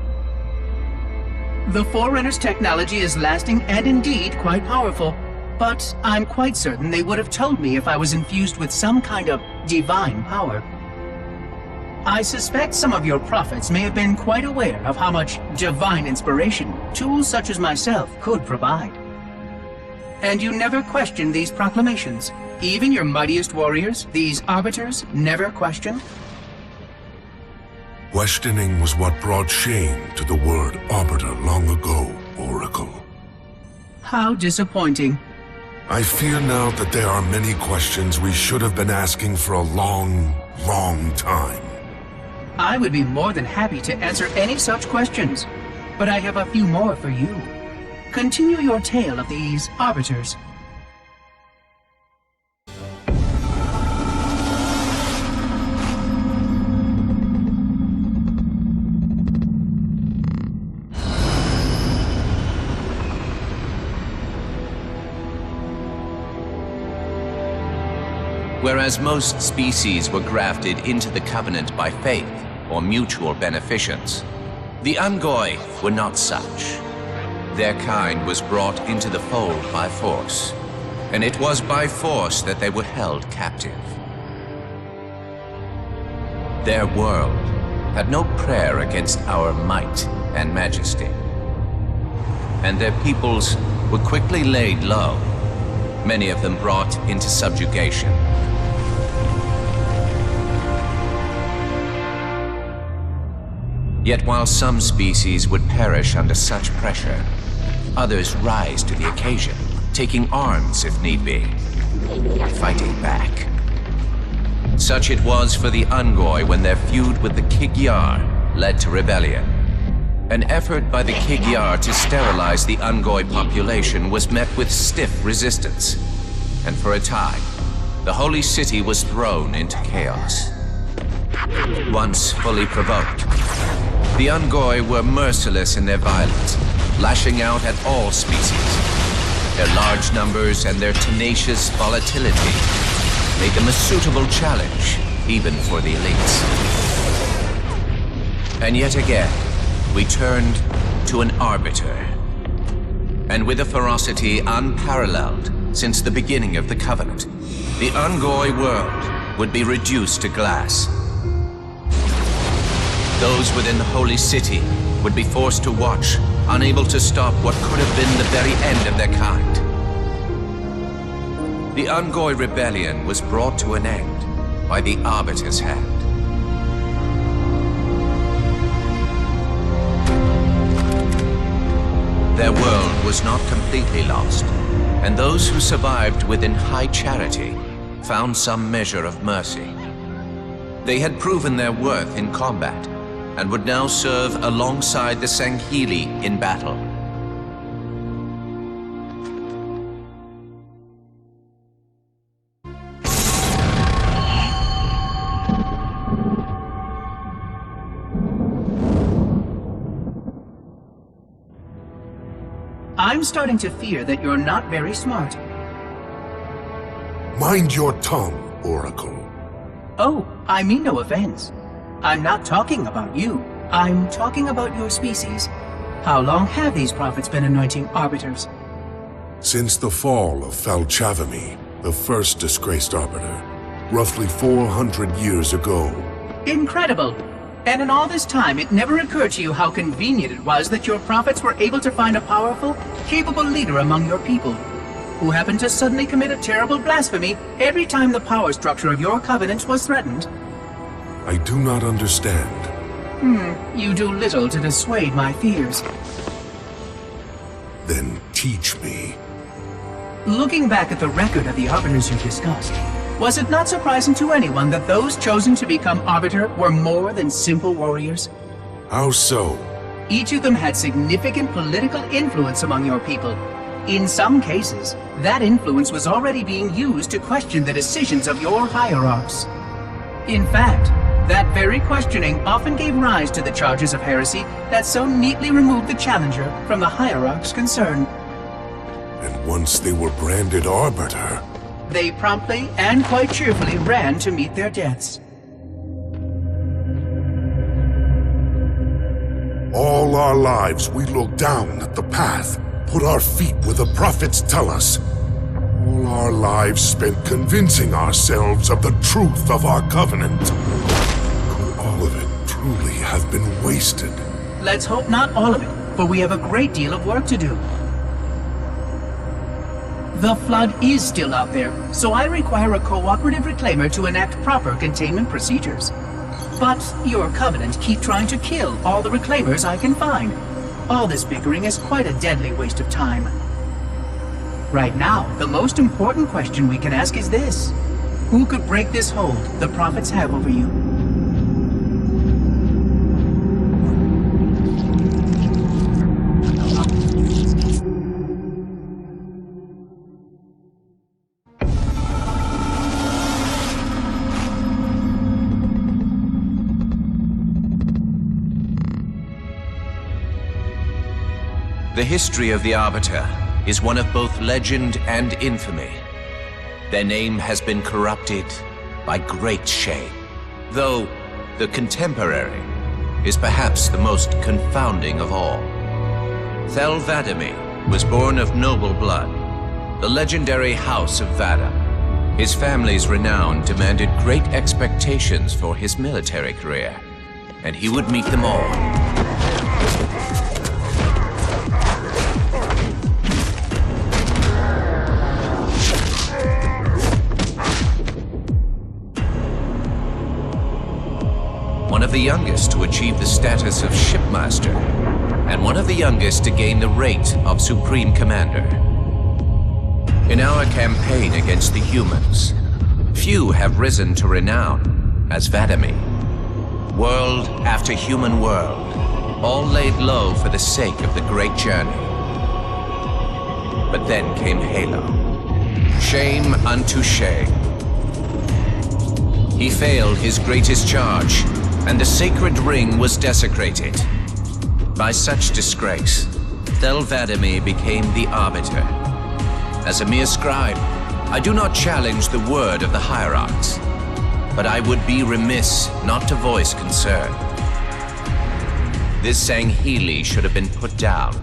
The Forerunner's technology is lasting and indeed quite powerful, but I'm quite certain they would have told me if I was infused with some kind of divine power. I suspect some of your prophets may have been quite aware of how much divine inspiration tools such as myself could provide. And you never questioned these proclamations. Even your mightiest warriors, these Arbiters, never questioned? Questioning was what brought shame to the word Arbiter long ago, Oracle. How disappointing. I fear now that there are many questions we should have been asking for a long, long time. I would be more than happy to answer any such questions, but I have a few more for you. Continue your tale of these Arbiters. Whereas most species were grafted into the Covenant by faith or mutual beneficence, the Ungoi were not such. Their kind was brought into the fold by force, and it was by force that they were held captive. Their world had no prayer against our might and majesty, and their peoples were quickly laid low, many of them brought into subjugation. Yet while some species would perish under such pressure, others rise to the occasion, taking arms if need be, fighting back. Such it was for the Ungoi when their feud with the Kig-Yar led to rebellion. An effort by the Kig-Yar to sterilize the Ungoi population was met with stiff resistance, and for a time, the holy city was thrown into chaos. Once fully provoked, the Ungoi were merciless in their violence, lashing out at all species. Their large numbers and their tenacious volatility made them a suitable challenge, even for the elites. And yet again, we turned to an Arbiter. And with a ferocity unparalleled since the beginning of the Covenant, the Ungoi world would be reduced to glass. Those within the Holy City would be forced to watch, unable to stop what could have been the very end of their kind. The Ungoi rebellion was brought to an end by the Arbiter's hand. Their world was not completely lost, and those who survived within high charity found some measure of mercy. They had proven their worth in combat, and would now serve alongside the Sanghili in battle. I'm starting to fear that you're not very smart. Mind your tongue, Oracle. Oh, I mean no offense. I'm not talking about you. I'm talking about your species. How long have these prophets been anointing Arbiters? Since the fall of Falchavami, the first disgraced Arbiter, roughly 400 years ago. Incredible! And in all this time, it never occurred to you how convenient it was that your prophets were able to find a powerful, capable leader among your people. who happened to suddenly commit a terrible blasphemy every time the power structure of your covenant was threatened? I do not understand. You do little to dissuade my fears. Then teach me. Looking back at the record of the Arbiters you discussed, was it not surprising to anyone that those chosen to become Arbiter were more than simple warriors? How so? Each of them had significant political influence among your people. In some cases, that influence was already being used to question the decisions of your hierarchs. In fact, that very questioning often gave rise to the charges of heresy that so neatly removed the challenger from the hierarch's concern. And once they were branded Arbiter, they promptly and quite cheerfully ran to meet their deaths. all our lives we look down at the path, put our feet where the prophets tell us. All our lives spent convincing ourselves of the truth of our covenant. Could all of it truly have been wasted? Let's hope not all of it, for we have a great deal of work to do. The Flood is still out there, so I require a cooperative reclaimer to enact proper containment procedures. But your Covenant keep trying to kill all the reclaimers I can find. All this bickering is quite a deadly waste of time. Right now, the most important question we can ask is this. Who could break this hold the prophets have over you? The history of the Arbiter is one of both legend and infamy. Their name has been corrupted by great shame, though the contemporary is perhaps the most confounding of all. Thel 'Vadami was born of noble blood, the legendary House of Vada. His family's renown demanded great expectations for his military career, and he would meet them all. One of the youngest to achieve the status of Shipmaster, and one of the youngest to gain the rate of Supreme Commander. In our campaign against the humans, few have risen to renown as 'Vadami. World after human world, all laid low for the sake of the great journey. But then came Halo. Shame unto shame. He failed his greatest charge, and the sacred ring was desecrated. By such disgrace, Thel 'Vadami became the Arbiter. As a mere scribe, I do not challenge the word of the hierarchs, but I would be remiss not to voice concern. This Sanghili should have been put down,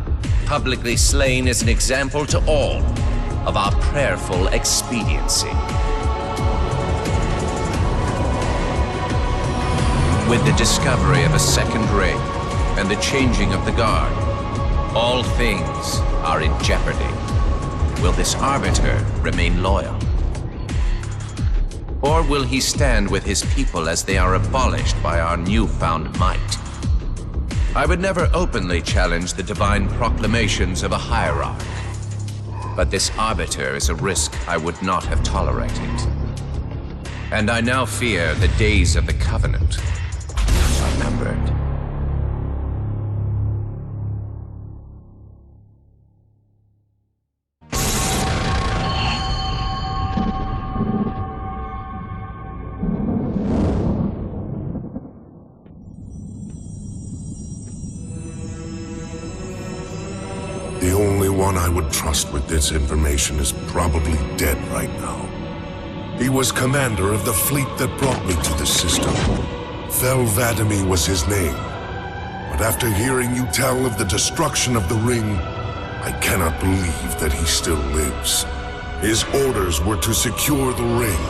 publicly slain as an example to all of our prayerful expediency. With the discovery of a second ring and the changing of the guard, all things are in jeopardy. Will this Arbiter remain loyal? Or will he stand with his people as they are abolished by our newfound might? I would never openly challenge the divine proclamations of a hierarch, but this Arbiter is a risk I would not have tolerated. And I now fear the days of the Covenant are numbered. The only one I would trust with this information is probably dead right now. He was commander of the fleet that brought me to the system. Thel 'Vadami was his name. But after hearing you tell of the destruction of the ring, I cannot believe that he still lives. His orders were to secure the ring,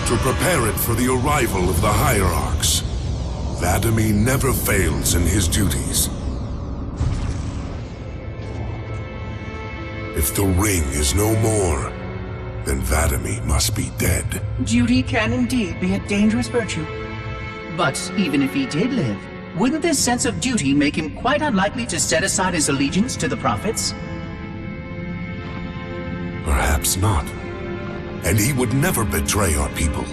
to prepare it for the arrival of the hierarchs. 'Vadami never fails in his duties. If the ring is no more, then Vadami must be dead. Duty can indeed be a dangerous virtue. But even if he did live, wouldn't this sense of duty make him quite unlikely to set aside his allegiance to the prophets? Perhaps not. And he would never betray our people.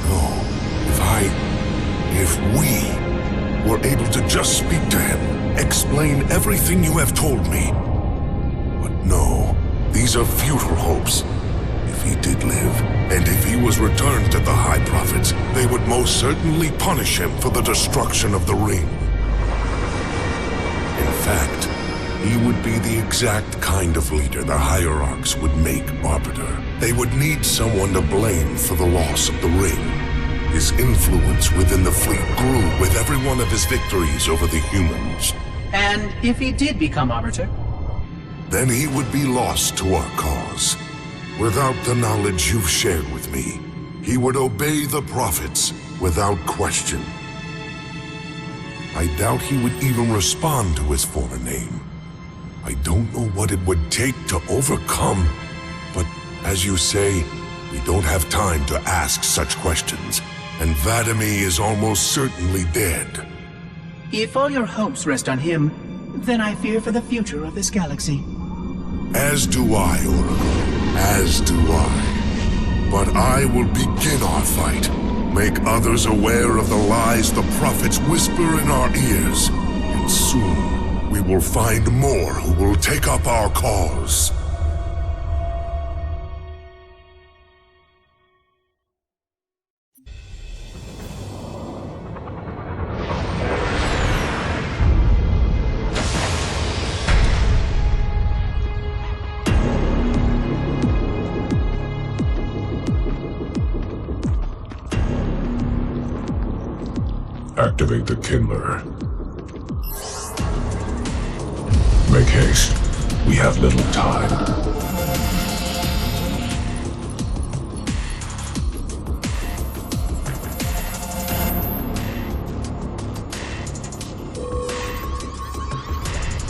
No, if we were able to just speak to him, explain everything you have told me. But no, these are futile hopes. If he did live, and if he was returned to the High Prophets, they would most certainly punish him for the destruction of the ring. In fact, he would be the exact kind of leader the Hierarchs would make arbiter. They would need someone to blame for the loss of the ring. His influence within the fleet grew with every one of his victories over the humans. And if he did become arbiter? Then he would be lost to our cause. Without the knowledge you've shared with me, he would obey the prophets without question. I doubt he would even respond to his former name. I don't know what it would take to overcome, but as you say, we don't have time to ask such questions, and Vadami is almost certainly dead. If all your hopes rest on him, then I fear for the future of this galaxy. As do I, Oracle. As do I. But I will begin our fight. Make others aware of the lies the prophets whisper in our ears. And soon, we will find more who will take up our cause. Activate the Kindler. Make haste. We have little time.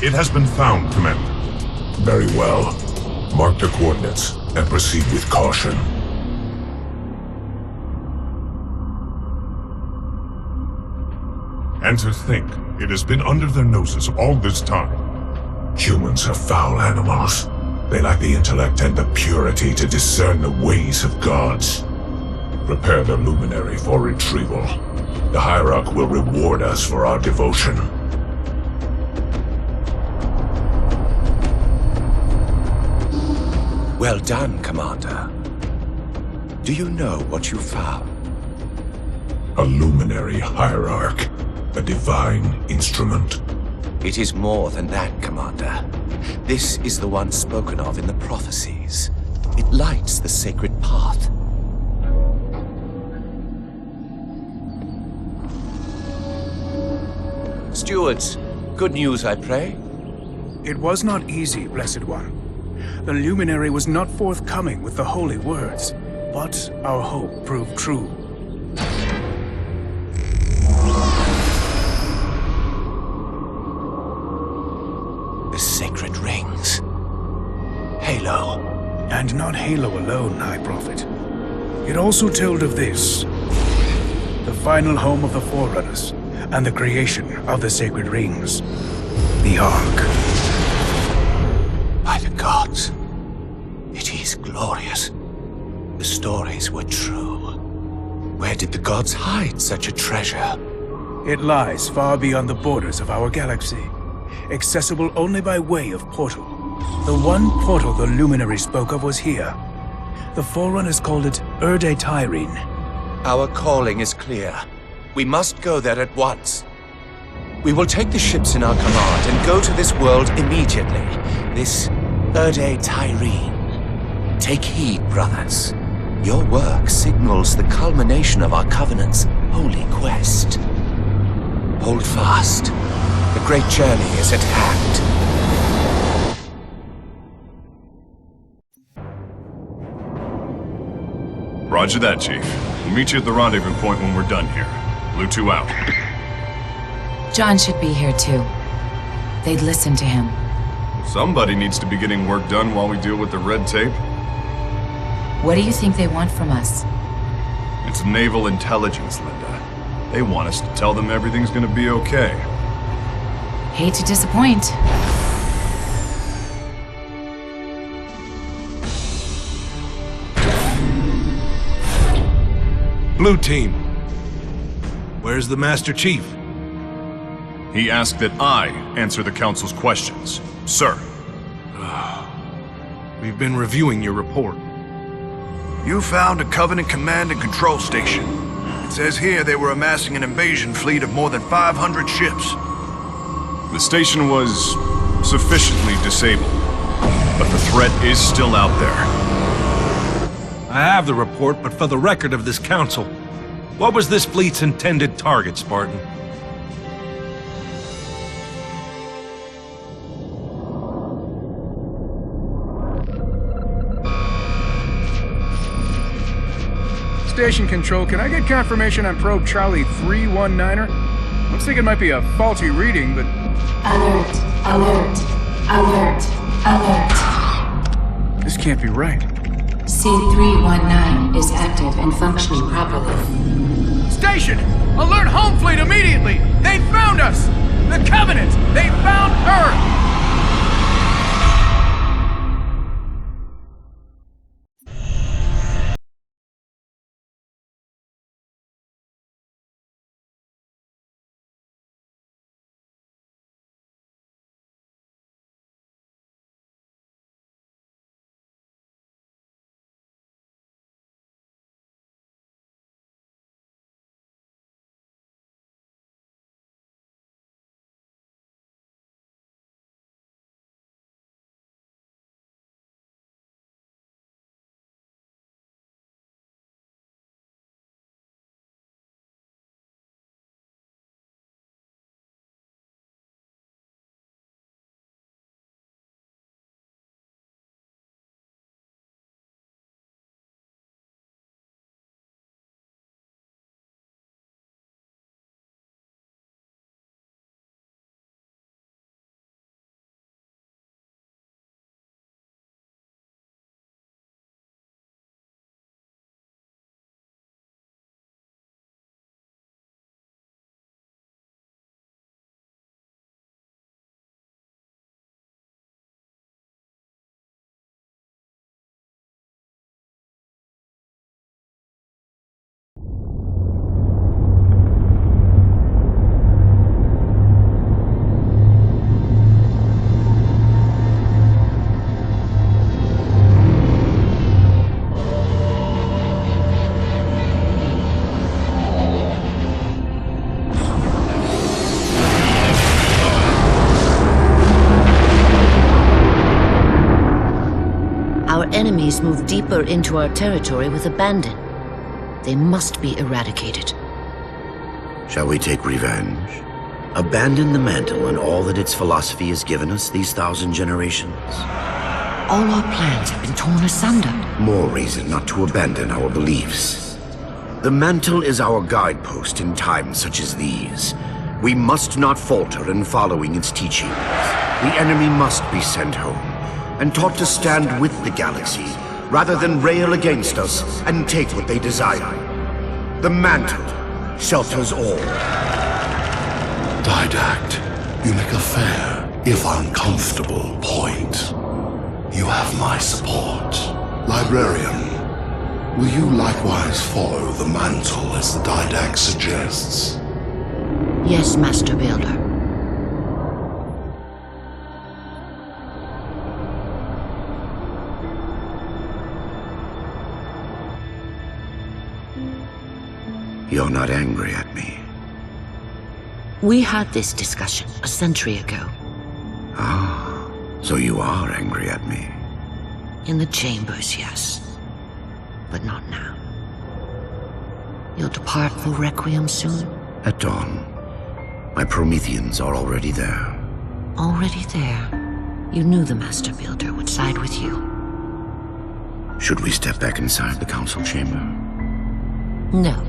It has been found, Commander. Very well. Mark the coordinates and proceed with caution. And to think, it has been under their noses all this time. Humans are foul animals. They lack the intellect and the purity to discern the ways of gods. Prepare the luminary for retrieval. The Hierarch will reward us for our devotion. Well done, Commander. Do you know what you found? A luminary Hierarch. A divine instrument. It is more than that, Commander. This is the one spoken of in the prophecies. It lights the sacred path. Stewards, good news, I pray? It was not easy, Blessed One. The luminary was not forthcoming with the holy words, but our hope proved true. The sacred rings. Halo. And not Halo alone, High Prophet. It also told of this. The final home of the Forerunners, and the creation of the sacred rings. The Ark. By the gods. It is glorious. The stories were true. Where did the gods hide such a treasure? It lies far beyond the borders of our galaxy, accessible only by way of portal. The one portal the Luminary spoke of was here. The Forerunners called it Erde Tyrene. Our calling is clear. We must go there at once. We will take the ships in our command and go to this world immediately. This Erde Tyrene. Take heed, brothers. Your work signals the culmination of our Covenant's holy quest. Hold fast. The great journey is at hand. Roger that, Chief. We'll meet you at the rendezvous point when we're done here. Blue 2 out. John should be here too. They'd listen to him. Somebody needs to be getting work done while we deal with the red tape. What do you think they want from us? It's naval intelligence, Linda. They want us to tell them everything's gonna be okay. Hate to disappoint. Blue Team. Where's the Master Chief? He asked that I answer the Council's questions, sir. We've been reviewing your report. You found a Covenant command and control station. It says here they were amassing an invasion fleet of more than 500 ships. The station was sufficiently disabled, but the threat is still out there. I have the report, but for the record of this council, what was this fleet's intended target, Spartan? Station Control, can I get confirmation on probe Charlie 319er? Looks like it might be a faulty reading, but... Alert, alert, alert, alert. This can't be right. C319 is active and functioning properly. Station! Alert Home Fleet immediately! They found us! The Covenant! They found Earth! Enemies move deeper into our territory with abandon. They must be eradicated. Shall we take revenge? Abandon the mantle and all that its philosophy has given us these 1,000 generations? All our plans have been torn asunder. More reason not to abandon our beliefs. The mantle is our guidepost in times such as these. We must not falter in following its teachings. The enemy must be sent home and taught to stand with the galaxy, rather than rail against us and take what they desire. The mantle shelters all. Didact, you make a fair, if uncomfortable, point. You have my support. Librarian, will you likewise follow the mantle as the Didact suggests? Yes, Master Builder. You're not angry at me. We had this discussion a century ago. Ah, so you are angry at me. In the chambers, yes. But not now. You'll depart for Requiem soon? At dawn. My Prometheans are already there. Already there? You knew the Master Builder would side with you. Should we step back inside the council chamber? No.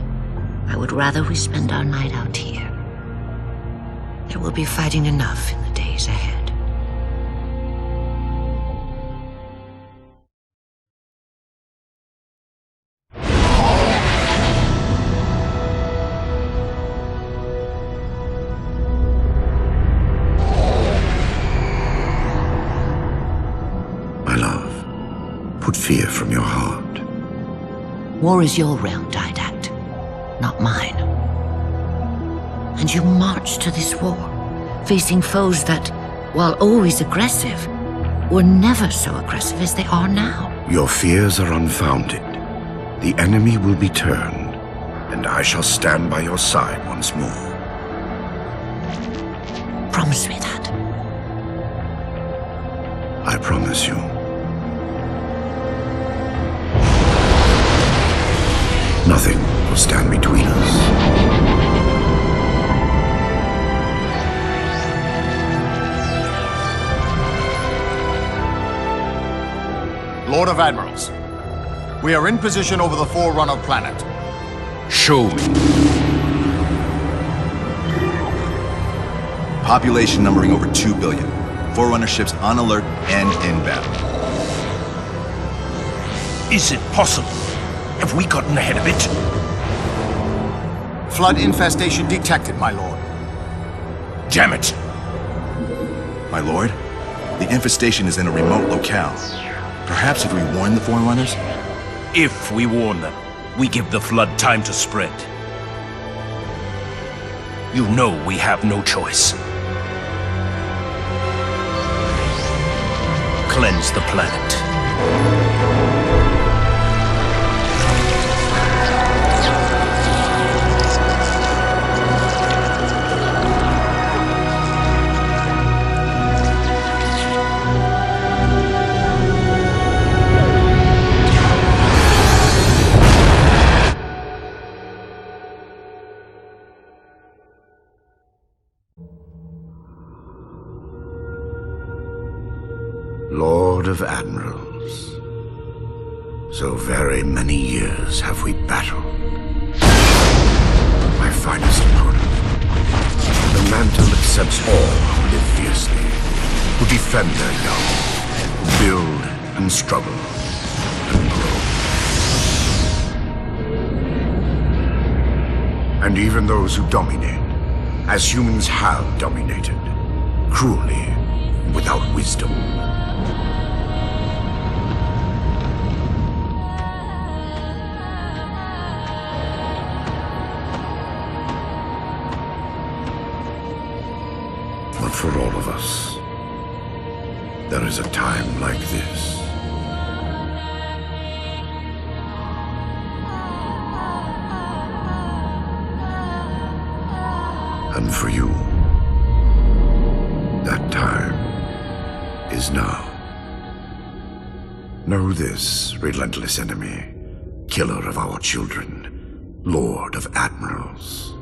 I would rather we spend our night out here. There will be fighting enough in the days ahead. fear from your heart. War is your realm, Didact, not mine. And you marched to this war, facing foes that, while always aggressive, were never so aggressive as they are now. Your fears are unfounded. The enemy will be turned, and I shall stand by your side once more. Promise me that. I promise you. Nothing will stand between us. Lord of Admirals, we are in position over the Forerunner planet. Show me. Population numbering over 2 billion. Forerunner ships on alert and inbound. Is it possible? Have we gotten ahead of it? Flood infestation detected, my lord. Damn it! My lord, the infestation is in a remote locale. Perhaps if we warn the Forerunners? If we warn them, we give the Flood time to spread. You know we have no choice. Cleanse the planet. Lord of Admirals, so very many years have we battled. My finest opponent. The mantle accepts all who live fiercely, who defend their young, who build and struggle and grow. And even those who dominate, as humans have dominated, cruelly, without wisdom. But for all of us, there is a time like this. And for you, that time is now. Know this, relentless enemy, killer of our children, Lord of Admirals.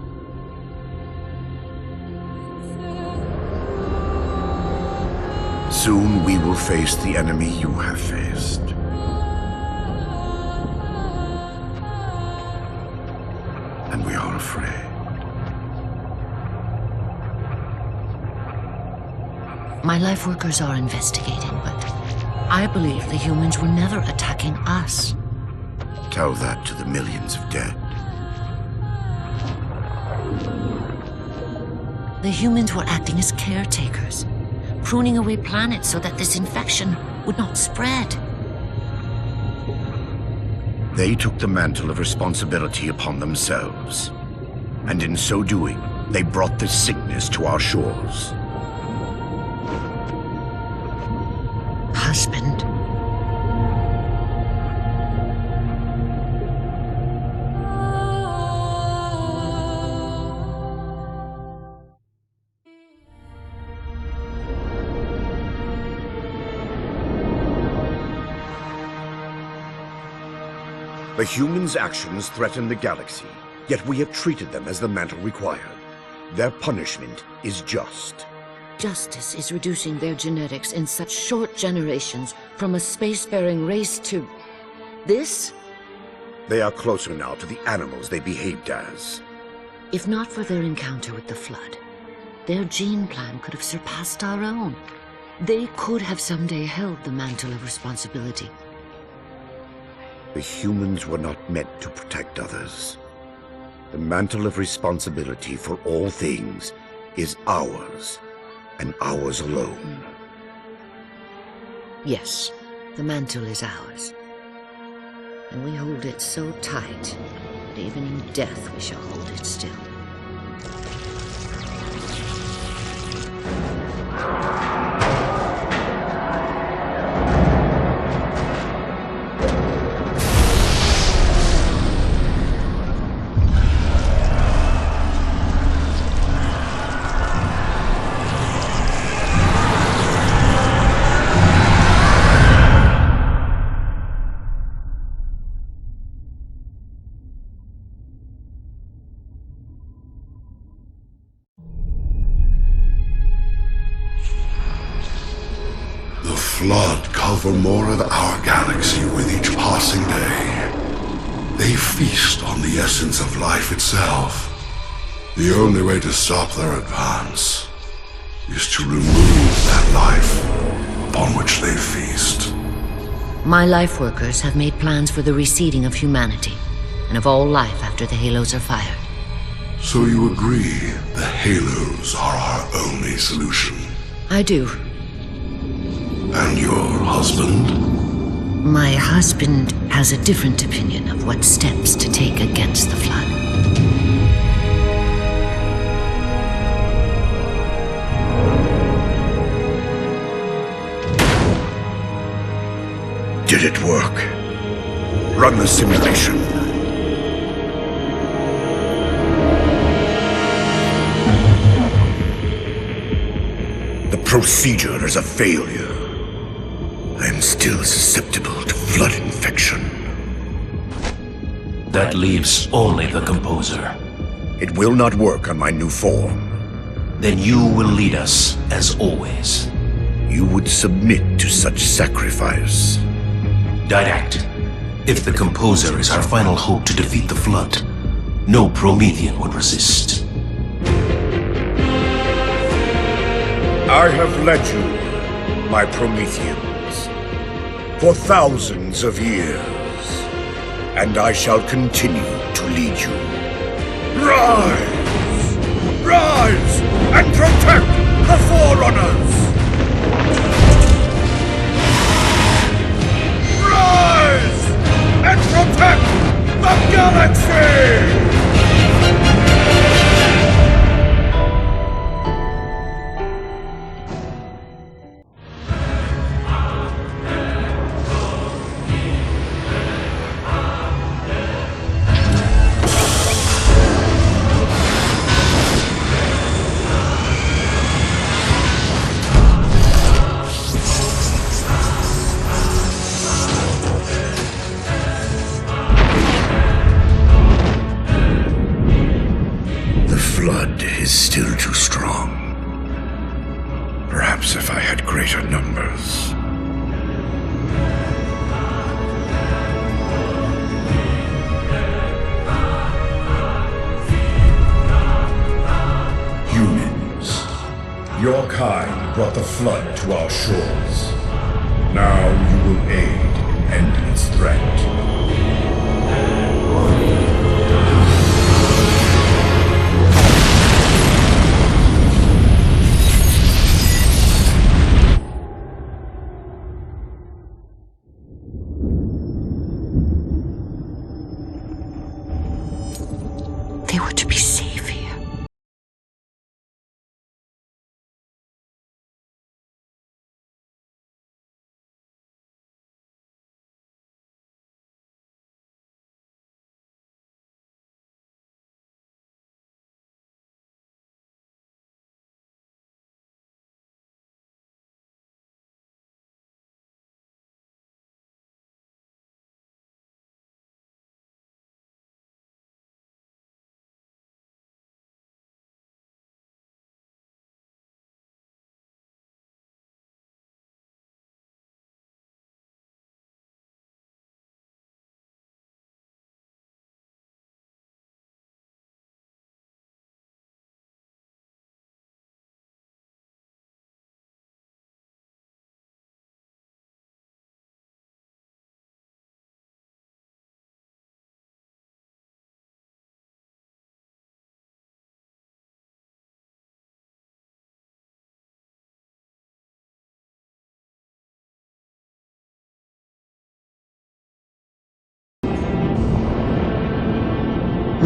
Soon we will face the enemy you have faced. And we are afraid. My life workers are investigating, but I believe the humans were never attacking us. Tell that to the millions of dead. The humans were acting as caretakers, pruning away planets so that this infection would not spread. They took the mantle of responsibility upon themselves. And in so doing, they brought this sickness to our shores. Husband. The humans' actions threaten the galaxy, yet we have treated them as the mantle required. Their punishment is just. Justice is reducing their genetics in such short generations from a spacefaring race to this? They are closer now to the animals they behaved as. If not for their encounter with the Flood, their gene plan could have surpassed our own. They could have someday held the mantle of responsibility. The humans were not meant to protect others. The mantle of responsibility for all things is ours, and ours alone. Yes, the mantle is ours, And we hold it so tight that even in death we shall hold it still. The Flood cover more of our galaxy with each passing day. They feast on the essence of life itself. The only way to stop their advance is to remove that life upon which they feast. My life workers have made plans for the reseeding of humanity, and of all life after the halos are fired. So you agree the halos are our only solution? I do. And your husband? My husband has a different opinion of what steps to take against the Flood. Did it work? Run the simulation. The procedure is a failure. I am still susceptible to Flood infection. That leaves only the Composer. It will not work on my new form. Then you will lead us, as always. You would submit to such sacrifice. Direct. If the Composer is our final hope to defeat the Flood, no Promethean would resist. I have led you, my Prometheans, for thousands of years, and I shall continue to lead you. Rise! Rise and protect the Forerunners! Rise and protect the galaxy! Flood is still too strong. Perhaps if I had greater numbers. Humans, your kind brought the Flood to our shores. Now you will aid in ending its threat. They were to be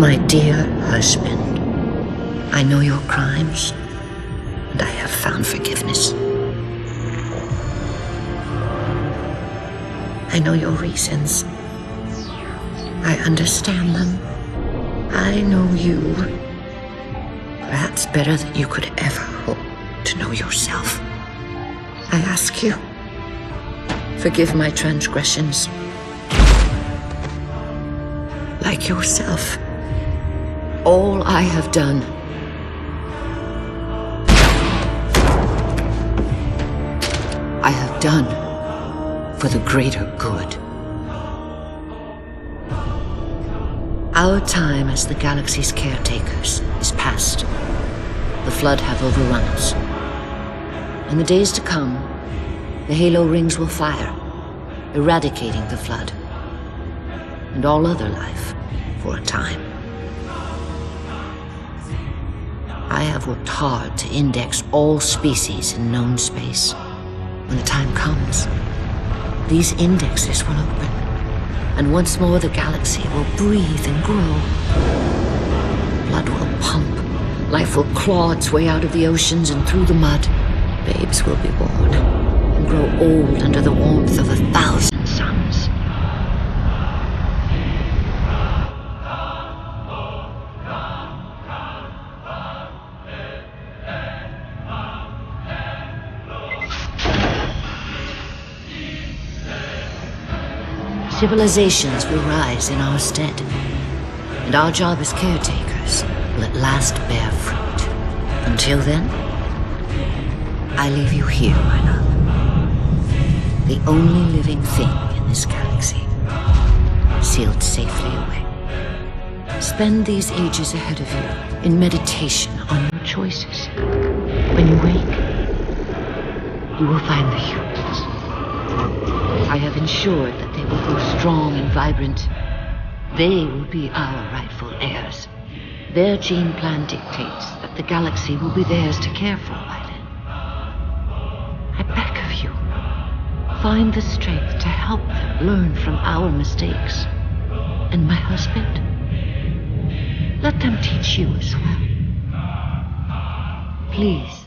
My dear husband, I know your crimes, and I have found forgiveness. I know your reasons. I understand them. I know you, perhaps better than you could ever hope to know yourself. I ask you, forgive my transgressions. Like yourself, all I have done I have done for the greater good. Our time as the galaxy's caretakers is past. The Flood have overrun us. In the days to come, the Halo rings will fire, eradicating the Flood and all other life for a time. I have worked hard to index all species in known space. When the time comes, these indexes will open, and once more the galaxy will breathe and grow. Blood will pump, life will claw its way out of the oceans and through the mud. Babes will be born and grow old under the warmth of 1,000 suns. Civilizations will rise in our stead, and our job as caretakers will at last bear fruit. Until then, I leave you here, my love. The only living thing in this galaxy, sealed safely away. Spend these ages ahead of you in meditation on your choices. When you wake, you will find the humans. I have ensured that they will grow strong and vibrant. They will be our rightful heirs. Their gene plan dictates that the galaxy will be theirs to care for by then. I beg of you, find the strength to help them learn from our mistakes. And my husband, let them teach you as well. Please,